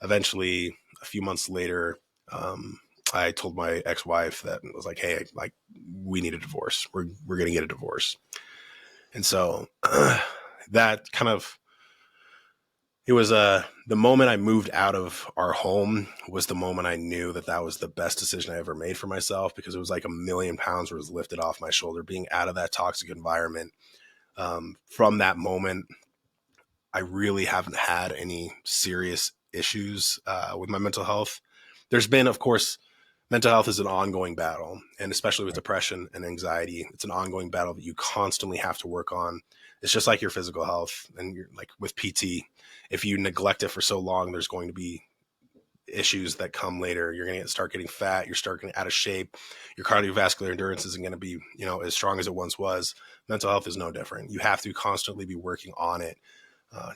eventually, a few months later, I told my ex-wife that I was like, hey, like, we need a divorce. We're going to get a divorce. And so that kind of, it was the moment I moved out of our home was the moment I knew that that was the best decision I ever made for myself, because it was like 1,000,000 pounds was lifted off my shoulder being out of that toxic environment. From that moment, I really haven't had any serious issues with my mental health. There's been, of course, mental health is an ongoing battle, and especially with depression and anxiety, it's an ongoing battle that you constantly have to work on. It's just like your physical health, and you're like with PT, if you neglect it for so long, there's going to be issues that come later. You're going to start getting fat. You're starting out of shape. Your cardiovascular endurance isn't going to be, as strong as it once was. Mental health is no different. You have to constantly be working on it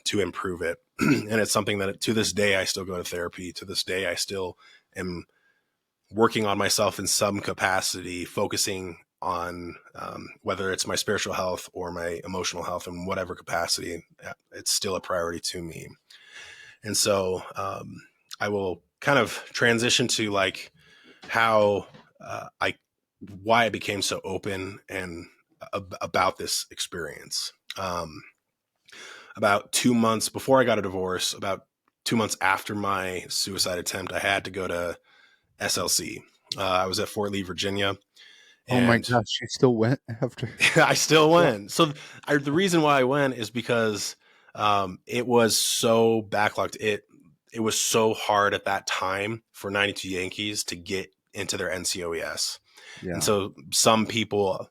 to improve it. And it's something that to this day, I still go to therapy. To this day, I still am working on myself in some capacity, focusing on whether it's my spiritual health or my emotional health in whatever capacity. It's still a priority to me. And so I will kind of transition to like how why I became so open and about this experience. About 2 months before I got a divorce, about 2 months after my suicide attempt, I had to go to SLC. I was at Fort Lee, Virginia. Oh my gosh, you still went after? I still went. So the reason why I went is because it was so backlogged. It was so hard at that time for 92 Yankees to get into their NCOES. Yeah. And so some people,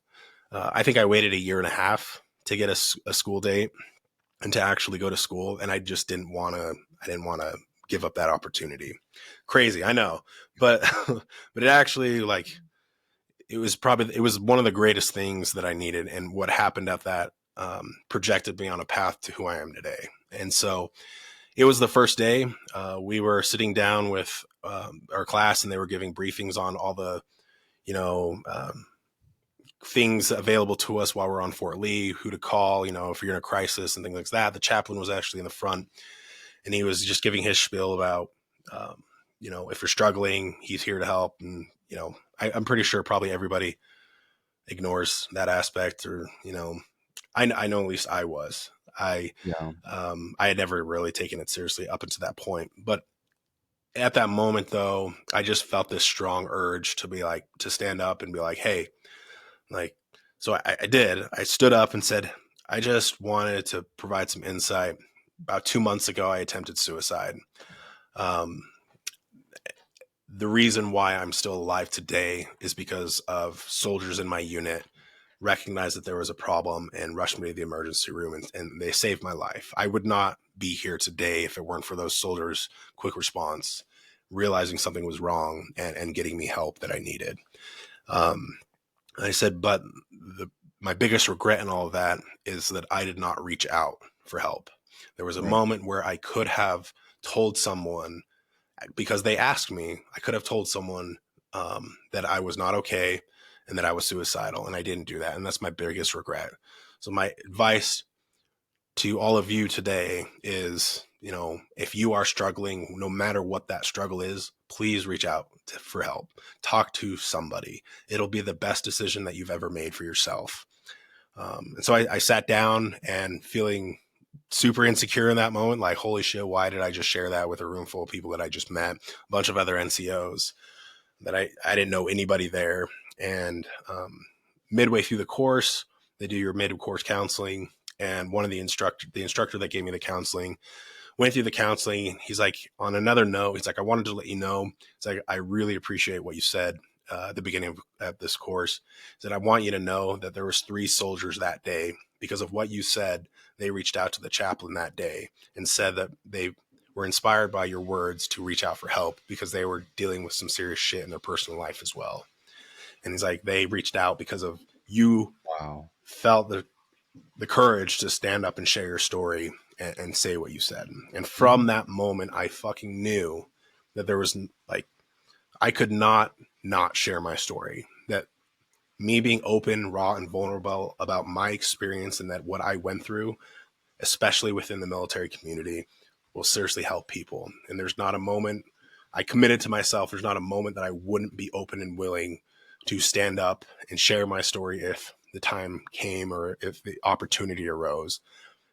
I think I waited 1.5 years to get a school date and to actually go to school. And I just didn't want to give up that opportunity. Crazy, I know, but it actually, like, it was one of the greatest things that I needed. And what happened at that projected me on a path to who I am today. And so it was the first day. We were sitting down with our class, and they were giving briefings on all the, things available to us while we're on Fort Lee, who to call, if you're in a crisis and things like that. The chaplain was actually in the front, and he was just giving his spiel about, if you're struggling, he's here to help. And, I'm pretty sure probably everybody ignores that aspect, or, I know at least I was. I had never really taken it seriously up until that point. But at that moment, though, I just felt this strong urge to be like, to stand up and be like, hey, like, so I did. I stood up and said, I just wanted to provide some insight. About 2 months ago, I attempted suicide. The reason why I'm still alive today is because of soldiers in my unit recognized that there was a problem and rushed me to the emergency room, and they saved my life. I would not be here today if it weren't for those soldiers' quick response, realizing something was wrong and getting me help that I needed. I said, but my biggest regret in all of that is that I did not reach out for help. There was a moment where I could have told someone, because they asked me, I could have told someone that I was not okay and that I was suicidal, and I didn't do that. And that's my biggest regret. So my advice to all of you today is, if you are struggling, no matter what that struggle is, please reach out for help. Talk to somebody. It'll be the best decision that you've ever made for yourself. And so I sat down and feeling super insecure in that moment, like, holy shit, why did I just share that with a room full of people that I just met, a bunch of other NCOs that I didn't know anybody there. And midway through the course, they do your mid-course counseling. And one of the instructor that gave me the counseling, went through the counseling. He's like, on another note, he's like, I wanted to let you know, it's like, I really appreciate what you said at the beginning of this course. He said, I want you to know that there was 3 soldiers that day. Because of what you said, they reached out to the chaplain that day and said that they were inspired by your words to reach out for help because they were dealing with some serious shit in their personal life as well. And he's like, they reached out because of you felt the courage to stand up and share your story and say what you said. And from that moment, I fucking knew that there was like, I could not share my story. That me being open, raw, and vulnerable about my experience and that what I went through, especially within the military community, will seriously help people. And there's not a moment, I committed to myself, there's not a moment that I wouldn't be open and willing to stand up and share my story if the time came or if the opportunity arose,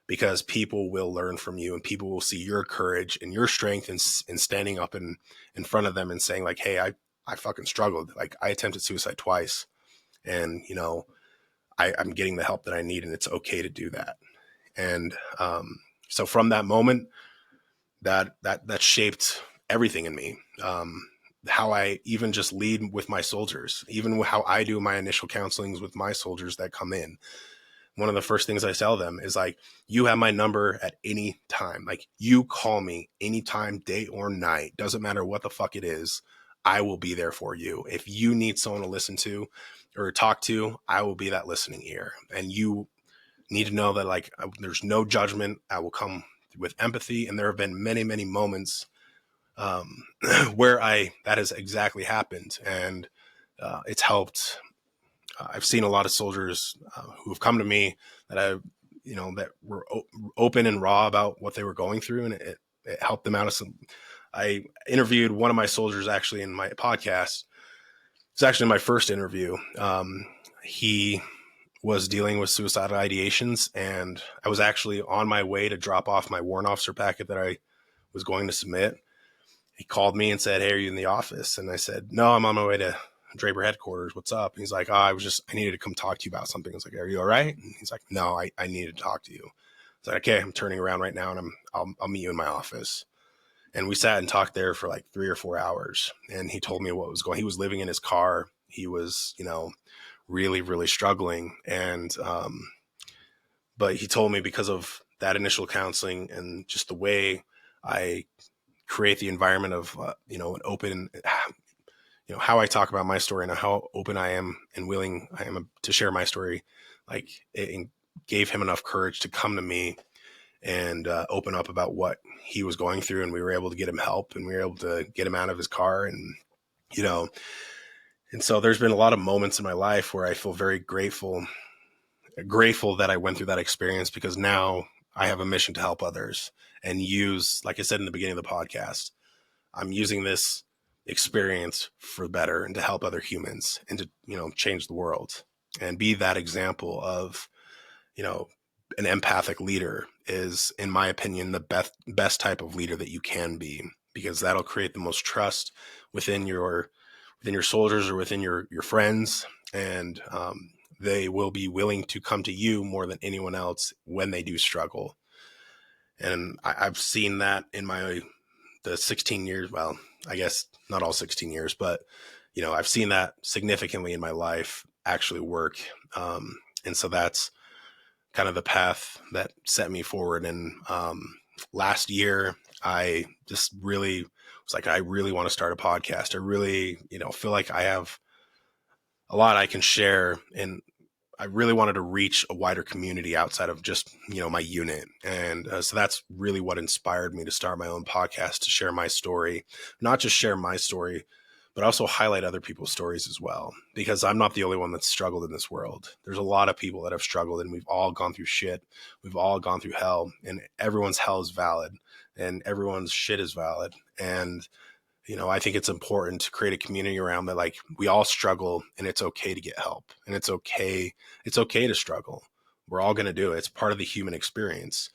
because people will learn from you and people will see your courage and your strength in standing up in front of them and saying like, hey, I fucking struggled. Like, I attempted suicide twice, and, you know, I'm getting the help that I need, and it's okay to do that. And so from that moment, that shaped everything in me. How I even just lead with my soldiers, even how I do my initial counselings with my soldiers that come in. One of the first things I tell them is like, you have my number at any time. Like, you call me anytime, day or night. Doesn't matter what the fuck it is. I will be there for you. If you need someone to listen to or talk to, I will be that listening ear. And you need to know that, like, there's no judgment. I will come with empathy. And there have been many, many moments where that has exactly happened. And it's helped. I've seen a lot of soldiers who have come to me that that were open and raw about what they were going through, and it helped them out of some. I interviewed one of my soldiers actually in my podcast. It's actually my first interview. He was dealing with suicidal ideations, and I was actually on my way to drop off my warrant officer packet that I was going to submit. He called me and said, "Hey, are you in the office?" And I said, "No, I'm on my way to Treavor headquarters. What's up?" And he's like, I needed to come talk to you about something. I was like, "Are you all right?" And he's like, "No, I needed to talk to you." I was like, "Okay, I'm turning around right now, and I'll meet you in my office." And we sat and talked there for like 3 or 4 hours. And he told me what was going. He was living in his car. He was, really, really struggling. And but he told me, because of that initial counseling and just the way I create the environment of an open, how I talk about my story and how open I am and willing I am to share my story, like, it gave him enough courage to come to me and open up about what he was going through. And we were able to get him help, and we were able to get him out of his car. And, and so there's been a lot of moments in my life where I feel very grateful that I went through that experience, because now I have a mission to help others and use, like I said in the beginning of the podcast, I'm using this experience for better and to help other humans and to, change the world and be that example of, an empathic leader is, in my opinion, the best type of leader that you can be, because that'll create the most trust within your soldiers or within your friends. And they will be willing to come to you more than anyone else when they do struggle. And I've seen that in the 16 years. Well, I guess not all 16 years, but, I've seen that significantly in my life actually work. And so that's kind of the path that set me forward. And last year, I just really was like, I really want to start a podcast. I really, feel like I have a lot I can share. And I really wanted to reach a wider community outside of just, my unit. And so that's really what inspired me to start my own podcast, to share my story, not just share my story, but also highlight other people's stories as well, because I'm not the only one that's struggled in this world. There's a lot of people that have struggled, and we've all gone through shit. We've all gone through hell, and everyone's hell is valid and everyone's shit is valid. And, I think it's important to create a community around that. Like, we all struggle, and it's okay to get help, and it's okay to struggle. We're all going to do it. It's part of the human experience.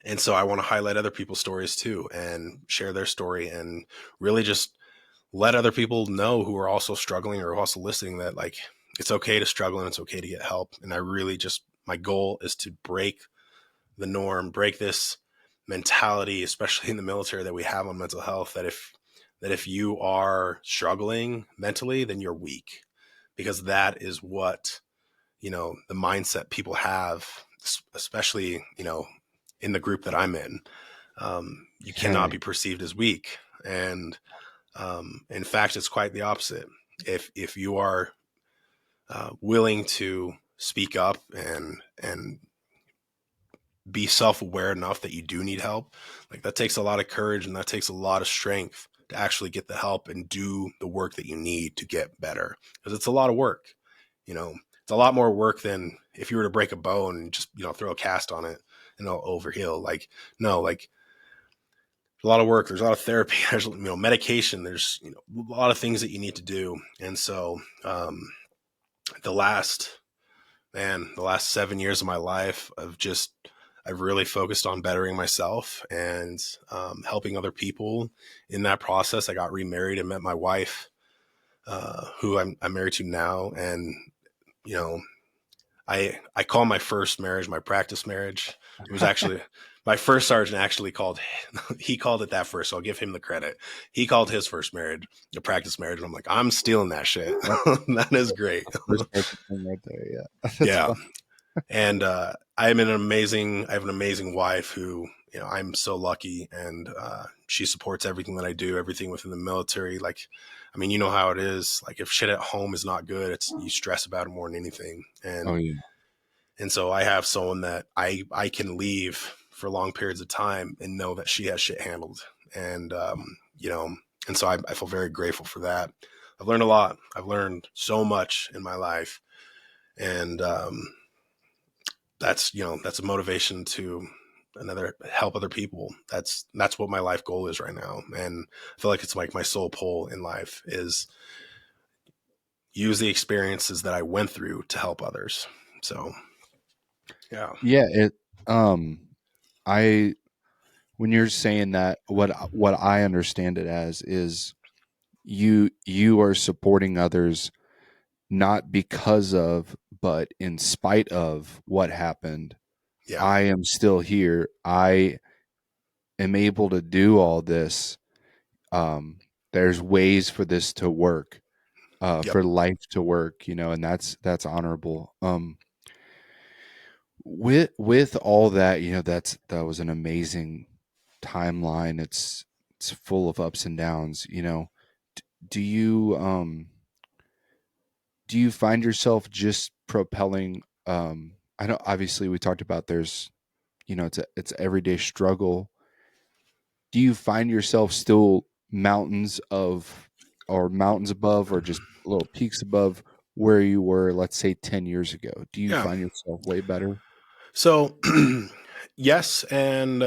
And so I want to highlight other people's stories too, and share their story, and really just let other people know who are also struggling or also listening that, like, it's okay to struggle and it's okay to get help. And I really my goal is to break the norm, break this mentality, especially in the military, that we have on mental health, that if you are struggling mentally, then you're weak, because that is what, the mindset people have, especially, in the group that I'm in. You cannot be perceived as weak. And in fact, it's quite the opposite. If you are willing to speak up and be self-aware enough that you do need help, like that takes a lot of courage and that takes a lot of strength to actually get the help and do the work that you need to get better, because it's a lot of work. It's a lot more work than if you were to break a bone and just throw a cast on it and it'll overheal. Like, no, like, a lot of work, there's a lot of therapy, there's medication, there's a lot of things that you need to do. And so the last 7 years of my life, I've really focused on bettering myself and helping other people. In that process, I got remarried and met my wife, who I'm married to now. And, I call my first marriage my practice marriage. It was actually my first sergeant actually he called it that first. So I'll give him the credit. He called his first marriage a practice marriage. And I'm like, I'm stealing that shit. That is great. First perfect thing right there. Yeah. That's Yeah. fun. And I have an amazing wife who, I'm so lucky, and she supports everything that I do, everything within the military. Like, I mean, you know how it is. Like, if shit at home is not good, you stress about it more than anything. And Oh yeah. and so I have someone that I can leave for long periods of time and know that she has shit handled. And and so I feel very grateful for that. I've learned a lot. I've learned so much in my life, and that's a motivation to help other people. That's what my life goal is right now. And I feel like it's like my sole pull in life is use the experiences that I went through to help others. So yeah. I when you're saying that, what I understand it as is you are supporting others not because of, but in spite of what happened. Yeah. I am still here. I am able to do all this. There's ways for this to work, Yep. for life to work, and that's honorable. With all that, that was an amazing timeline. It's full of ups and downs. Do you do you find yourself just propelling? I know obviously we talked about there's it's an everyday struggle. Do you find yourself still mountains above, or just little peaks above where you were, let's say 10 years ago? Do you Yeah. find yourself way better? So yes. And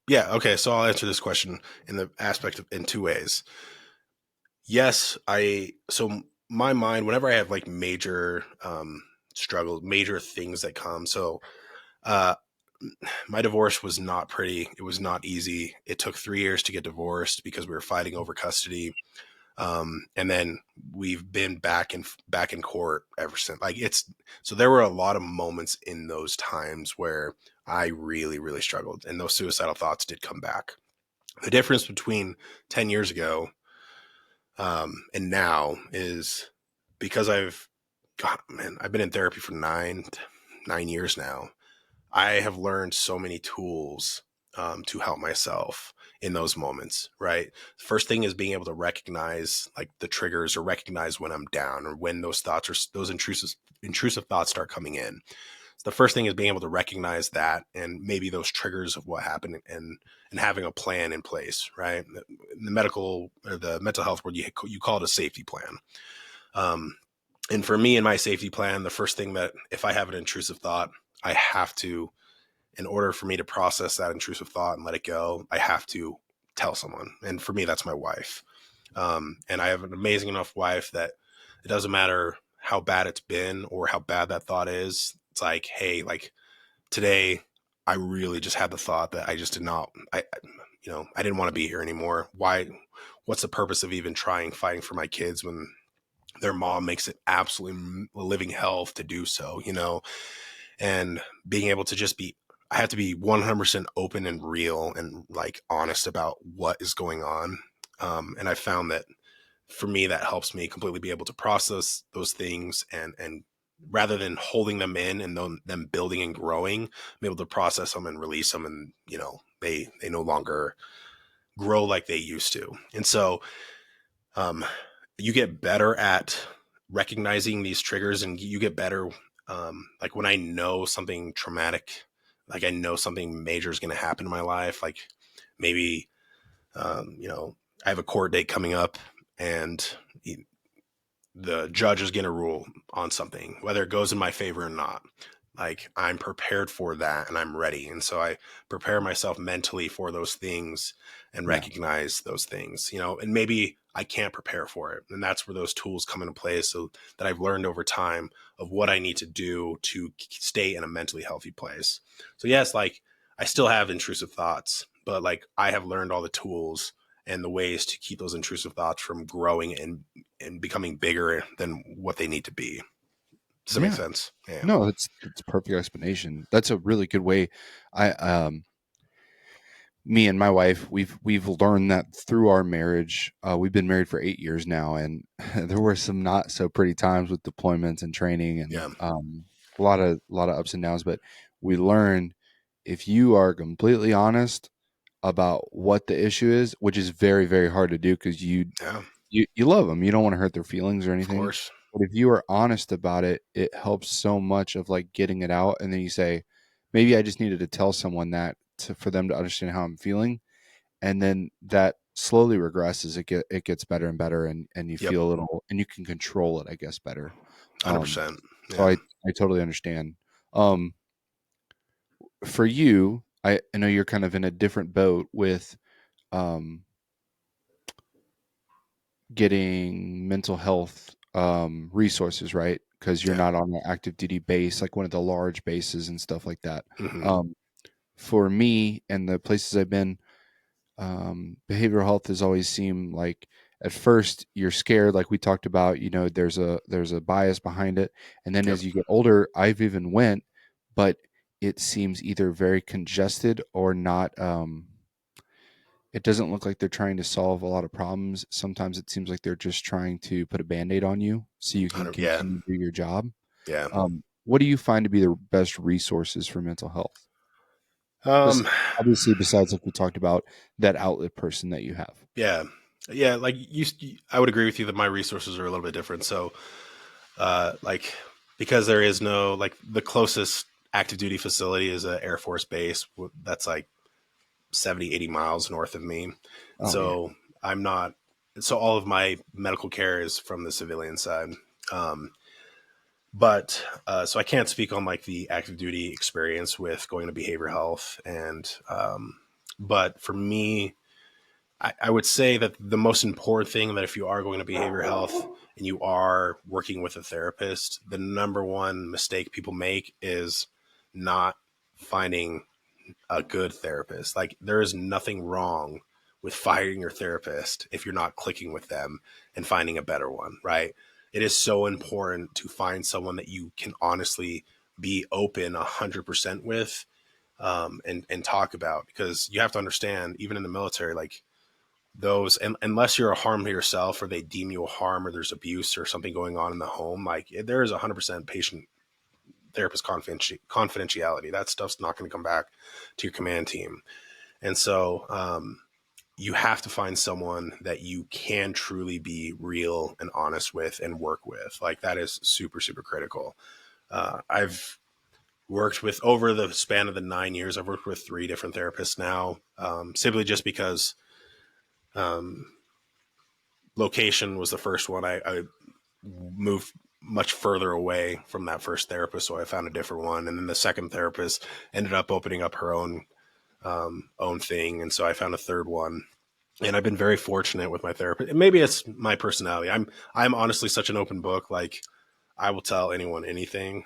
yeah. Okay. So I'll answer this question in two ways. Yes. So my mind, whenever I have like major struggles, major things that come. So uh, my divorce was not pretty. It was not easy. It took 3 years to get divorced because we were fighting over custody. And then we've been back in court ever since. So there were a lot of moments in those times where I really, really struggled, and those suicidal thoughts did come back. The difference between 10 years ago, and now is because I've been in therapy for 9 years now. I have learned so many tools to help myself in those moments, right? The first thing is being able to recognize like the triggers, or recognize when I'm down, or when those intrusive thoughts start coming in. So the first thing is being able to recognize that, and maybe those triggers of what happened, and having a plan in place, right? In the medical or the mental health world, you call it a safety plan. And for me, in my safety plan, the first thing that if I have an intrusive thought, I have to, in order for me to process that intrusive thought and let it go, I have to tell someone. And for me, that's my wife. And I have an amazing enough wife that it doesn't matter how bad it's been or how bad that thought is. It's like, hey, like today, I really just had the thought that I just did not, I didn't want to be here anymore. Why? What's the purpose of even fighting for my kids when their mom makes it absolutely living hell to do so, and being able to I have to be 100% open and real and like honest about what is going on. And I found that for me, that helps me completely be able to process those things, and rather than holding them in and them building and growing, I'm able to process them and release them. And, they no longer grow like they used to. And so, you get better at recognizing these triggers, and you get better like when I know something traumatic, like I know something major is going to happen in my life, like maybe, you know, I have a court date coming up and the judge is going to rule on something, whether it goes in my favor or not. Like I'm prepared for that and I'm ready. And so I prepare myself mentally for those things and Yeah. recognize those things, you know, and maybe I can't prepare for it. And that's where those tools come into play. So that I've learned over time of what I need to do to stay in a mentally healthy place. So yes, like I still have intrusive thoughts, but like I have learned all the tools and the ways to keep those intrusive thoughts from growing and becoming bigger than what they need to be. Does that make sense? Yeah. No, that's a perfect explanation. That's a really good way. Me and my wife, we've learned that through our marriage. We've been married for 8 years now, and there were some not so pretty times with deployments and training, and Yeah. a lot of ups and downs. But we learned if you are completely honest about what the issue is, which is very, very hard to do because you love them, you don't want to hurt their feelings or Of anything. course. But if you are honest about it, it helps so much of like getting it out, and then you say, maybe I just needed to tell someone that for them to understand how I'm feeling, and then that slowly regresses. It gets better and better, and you Yep. feel a little, and you can control it, I guess, better. 100%. So I totally understand. For you, I know you're kind of in a different boat with getting mental health resources, right? Because you're not on an active duty base, like one of the large bases and stuff like that. Mm-hmm. For me and the places I've been, behavioral health has always seemed like at first you're scared, like we talked about, you know, there's a bias behind it. And then Yep. as you get older, I've even went, but it seems either very congested or not. It doesn't look like they're trying to solve a lot of problems. Sometimes it seems like they're just trying to put a Band-Aid on you so you can Yeah. continue to do your job. Yeah. What do you find to be the best resources for mental health? Obviously, besides like we talked about, that outlet person that you have. Yeah. Yeah. Like I would agree with you that my resources are a little bit different. So, like, because there is no, like the closest active duty facility is an Air Force base. That's like 70, 80 miles north of me. Oh, So I'm not, so all of my medical care is from the civilian side. But so I can't speak on like the active duty experience with going to behavioral health. And, but for me, I would say that the most important thing that if you are going to behavioral health and you are working with a therapist, the number one mistake people make is not finding a good therapist. Like there is nothing wrong with firing your therapist if you're not clicking with them and finding a better one, right? It is so important to find someone that you can honestly be open 100% with, and talk about, because you have to understand, even in the military, like those, and unless you're a harm to yourself or they deem you a harm or there's abuse or something going on in the home, like there is 100% patient therapist confidentiality. That stuff's not going to come back to your command team. And so you have to find someone that you can truly be real and honest with and work with. Like that is super, super critical. I've worked with, over the span of the 9 years, I've worked with 3 different therapists now, simply just because location was the first one. I moved much further away from that first therapist, so I found a different one. And then the second therapist ended up opening up her own thing, and so I found a third one. And I've been very fortunate with my therapist. And maybe it's my personality. I'm honestly such an open book. Like I will tell anyone anything.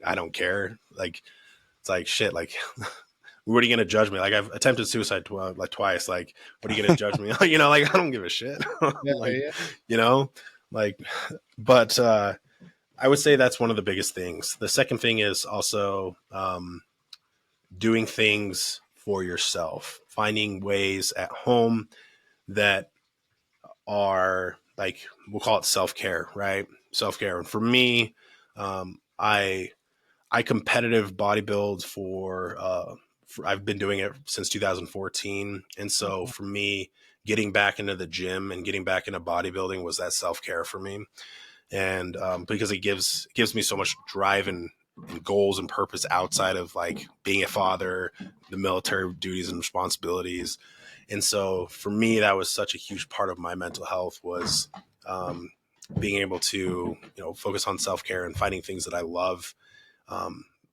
I don't care. Like it's like shit. Like what are you gonna judge me? Like I've attempted suicide like twice. Like what are you gonna judge me? You know, like I don't give a shit. Like you know, like but I would say that's one of the biggest things. The second thing is also doing things for yourself, finding ways at home that are like, we'll call it self-care, right? Self-care. And for me, I competitive bodybuild I've been doing it since 2014. And so for me, getting back into the gym and getting back into bodybuilding was that self-care for me. and because it gives me so much drive and goals and purpose outside of like being a father, the military duties and responsibilities. And so for me, that was such a huge part of my mental health was being able to, focus on self-care and finding things that I love,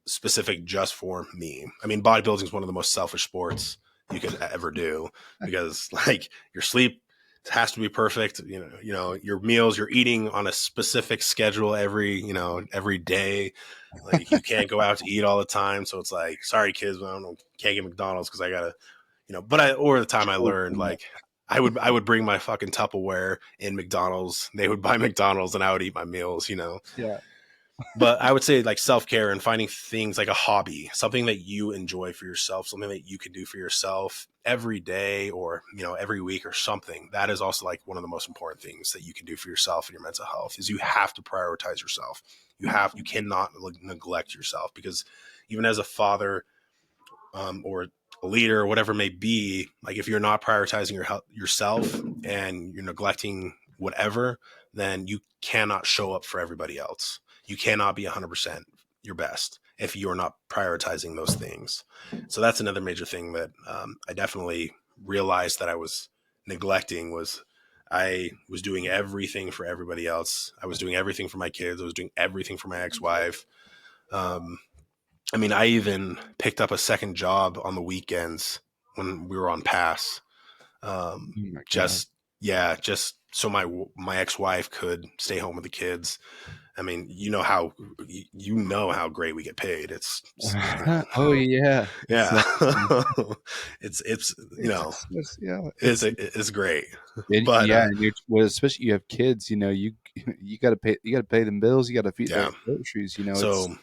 specific just for me. I mean, bodybuilding is one of the most selfish sports you could ever do because like your sleep has to be perfect. Your meals, you're eating on a specific schedule every day. Like you can't go out to eat all the time. So it's like, sorry kids, I don't know, can't get McDonald's because I gotta, over the time I learned like I would bring my fucking Tupperware in McDonald's. They would buy McDonald's and I would eat my meals, Yeah. But I would say like self-care and finding things like a hobby, something that you enjoy for yourself, something that you can do for yourself every day or, every week or something. That is also like one of the most important things that you can do for yourself and your mental health is you have to prioritize yourself. You cannot neglect yourself because even as a father, or a leader or whatever it may be, like if you're not prioritizing yourself and you're neglecting whatever, then you cannot show up for everybody else. You cannot be 100% your best if you're not prioritizing those things. So that's another major thing that I definitely realized that I was neglecting was I was doing everything for everybody else. I was doing everything for my kids. I was doing everything for my ex-wife. I mean, I even picked up a second job on the weekends when we were on pass. Just so my ex-wife could stay home with the kids. I mean, you know how great we get paid. It's Oh yeah. yeah. it's it's great. But and especially you have kids, you got to pay them bills, you got to feed their groceries, So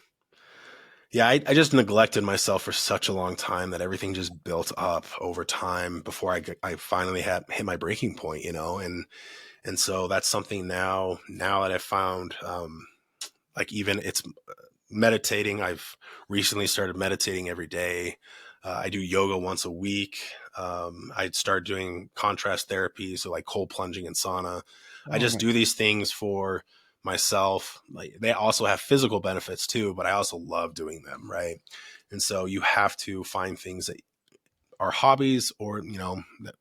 yeah, I just neglected myself for such a long time that everything just built up over time before I finally hit my breaking point, and so that's something now that I've found, like even it's meditating. I've recently started meditating every day. I do yoga once a week. I started doing contrast therapy, so like cold plunging and sauna. I just do these things for myself. Like they also have physical benefits too, but I also love doing them, right? And so you have to find things that are hobbies, or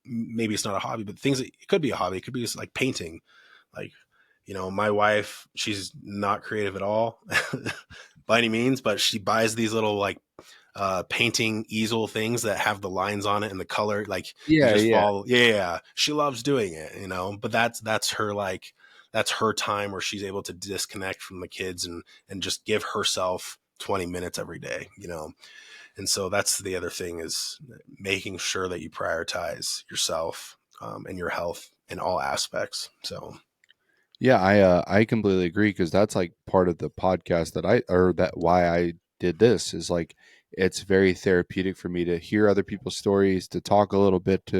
maybe it's not a hobby, but things that it could be a hobby. It could be just like painting. Like my wife, she's not creative at all by any means, but she buys these little like painting easel things that have the lines on it and the color, like follow. Yeah, she loves doing it, but that's her, like that's her time where she's able to disconnect from the kids and just give herself 20 minutes every day, and so that's the other thing is making sure that you prioritize yourself, and your health in all aspects. So yeah, I completely agree, because that's like part of the podcast that why I did this is like it's very therapeutic for me to hear other people's stories, to talk a little bit,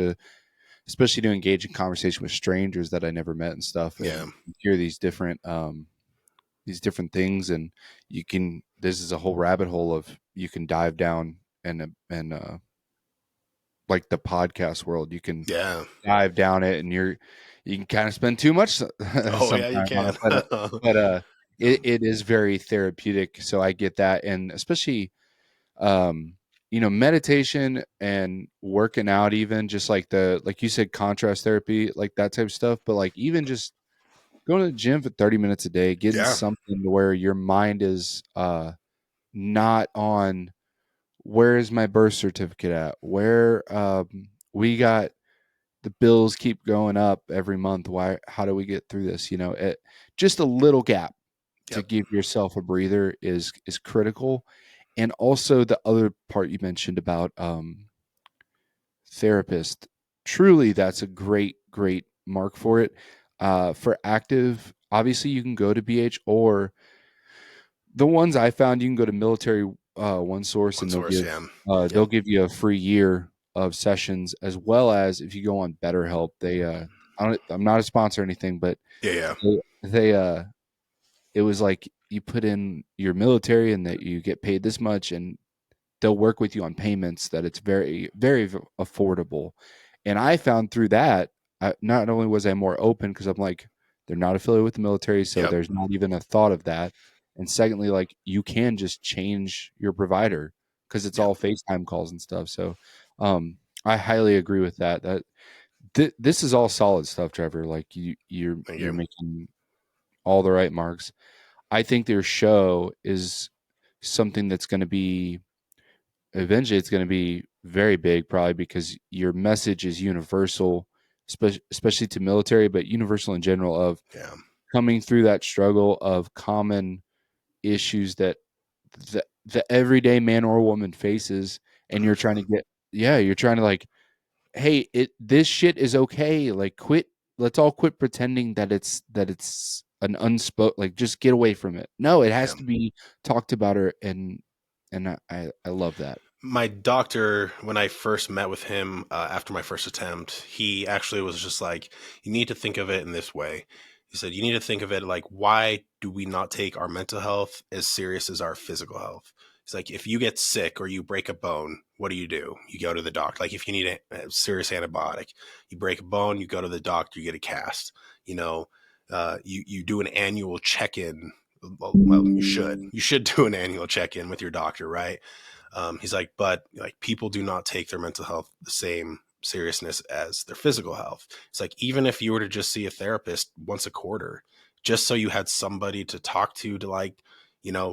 especially to engage in conversation with strangers that I never met and stuff, and hear these different things, and this is a whole rabbit hole of you can dive down, and like the podcast world, you can dive down it, and you can kind of spend too much you can. but it is very therapeutic, so I get that. And especially meditation and working out, even just like like you said, contrast therapy, like that type of stuff, but like even just going to the gym for 30 minutes a day, getting something to where your mind is not on where is my birth certificate at, where we got the bills keep going up every month, how do we get through this, just a little gap to give yourself a breather is critical. And also the other part you mentioned about therapist, truly that's a great mark for it. For active, obviously you can go to BH, or the ones I found, you can go to Military One Source, and they'll give you a free year of sessions, as well as if you go on BetterHelp, I'm not a sponsor or anything, but they it was like you put in your military and that you get paid this much, and they'll work with you on payments that it's very, very affordable. And I found through that, not only was I more open, because I'm like, They're not affiliated with the military, so Yep. there's not even a thought of that. And secondly, like you can just change your provider because it's Yep. all FaceTime calls and stuff. So I highly agree with that. This is all solid stuff, Trevor. Like you're Thank you're you. making all the right marks. I think their show is something that's going to be eventually it's going to be very big, probably because your message is universal, especially to military, but universal in general of Yeah. coming through that struggle of common issues that the everyday man or woman faces, and you're trying to 100%. you're trying to like, hey, this shit is okay. Like quit. Let's all quit pretending that it's an unspoken. Like just get away from it. No, it has Yeah. to be talked about, and I love that. My doctor, when I first met with him after my first attempt, he actually was just like, you need to think of it in this way. He said, you need to think of it like, why do we not take our mental health as serious as our physical health? It's like, if you get sick or you break a bone, what do? You go to the doctor. Like if you need a serious antibiotic, you break a bone, you go to the doctor, you get a cast. You know, you do an annual check-in. Well, you should do an annual check-in with your doctor, right? He's like, but like people do not take their mental health the same seriousness as their physical health. It's like, even if you were to just see a therapist once a quarter, just so you had somebody to talk to like,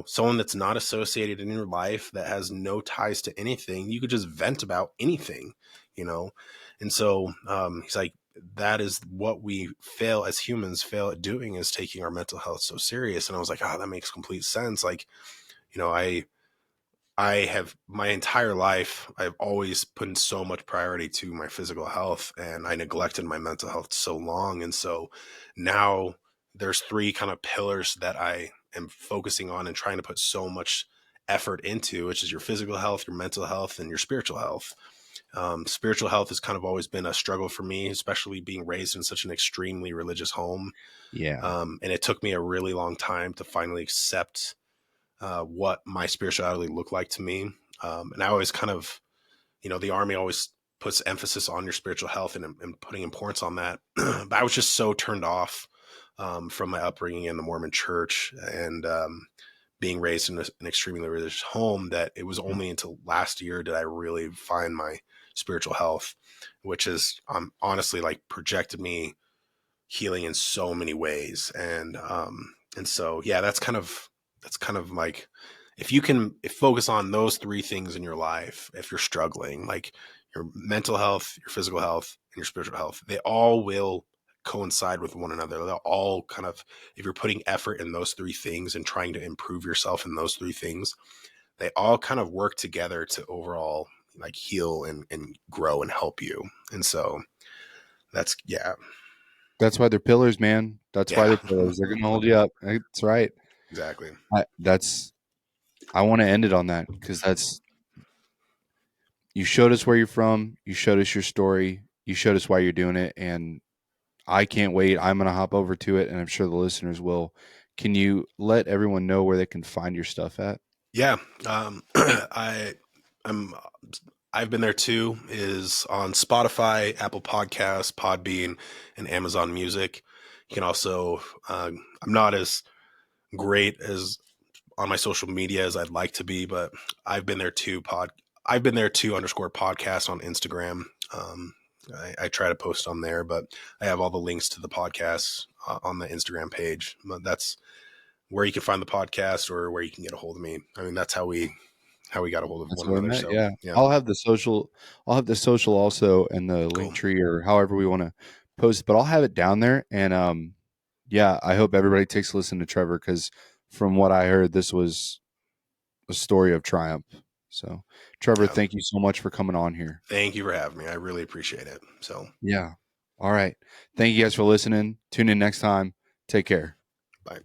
someone that's not associated in your life, that has no ties to anything, you could just vent about anything, And so he's like, that is what we as humans fail at doing, is taking our mental health so serious. And I was like, that makes complete sense. Like, I have my entire life, I've always put in so much priority to my physical health, and I neglected my mental health so long. And so now there's three kind of pillars that I am focusing on and trying to put so much effort into, which is your physical health, your mental health, and your spiritual health. Spiritual health has kind of always been a struggle for me, especially being raised in such an extremely religious home. Yeah. And it took me a really long time to finally accept what my spirituality looked like to me. And I always kind of, the Army always puts emphasis on your spiritual health and putting importance on that. But I was just so turned off from my upbringing in the Mormon church and being raised in an extremely religious home, that it was only until last year did I really find my spiritual health, which is honestly like projected me healing in so many ways. And so, yeah, that's kind of like, if you can focus on those three things in your life, if you're struggling, like your mental health, your physical health, and your spiritual health, they all will coincide with one another. They'll all kind of, if you're putting effort in those three things and trying to improve yourself in those three things, they all kind of work together to overall like heal and grow and help you. And so that's why they're pillars, man. That's why they're pillars. They're gonna hold you up. That's right. Exactly. I want to end it on that, because you showed us where you're from. You showed us your story. You showed us why you're doing it, and I can't wait. I'm gonna hop over to it, and I'm sure the listeners will. Can you let everyone know where they can find your stuff at? Yeah. I've been there too, is on Spotify, Apple Podcasts, Podbean, and Amazon Music. You can also, I'm not as great as on my social media as I'd like to be, but I've been there too. I've been there too _podcast on Instagram. I try to post on there, but I have all the links to the podcasts on the Instagram page. But that's where you can find the podcast, or where you can get a hold of me. I mean, that's how we got a hold of one another. So yeah. I'll have the social also, and the link tree, or however we want to post, but I'll have it down there. And yeah, I hope everybody takes a listen to Treavor, because from what I heard, this was a story of triumph. So Treavor, thank you so much for coming on here. Thank you for having me. I really appreciate it. So yeah. All right. Thank you guys for listening. Tune in next time. Take care. Bye.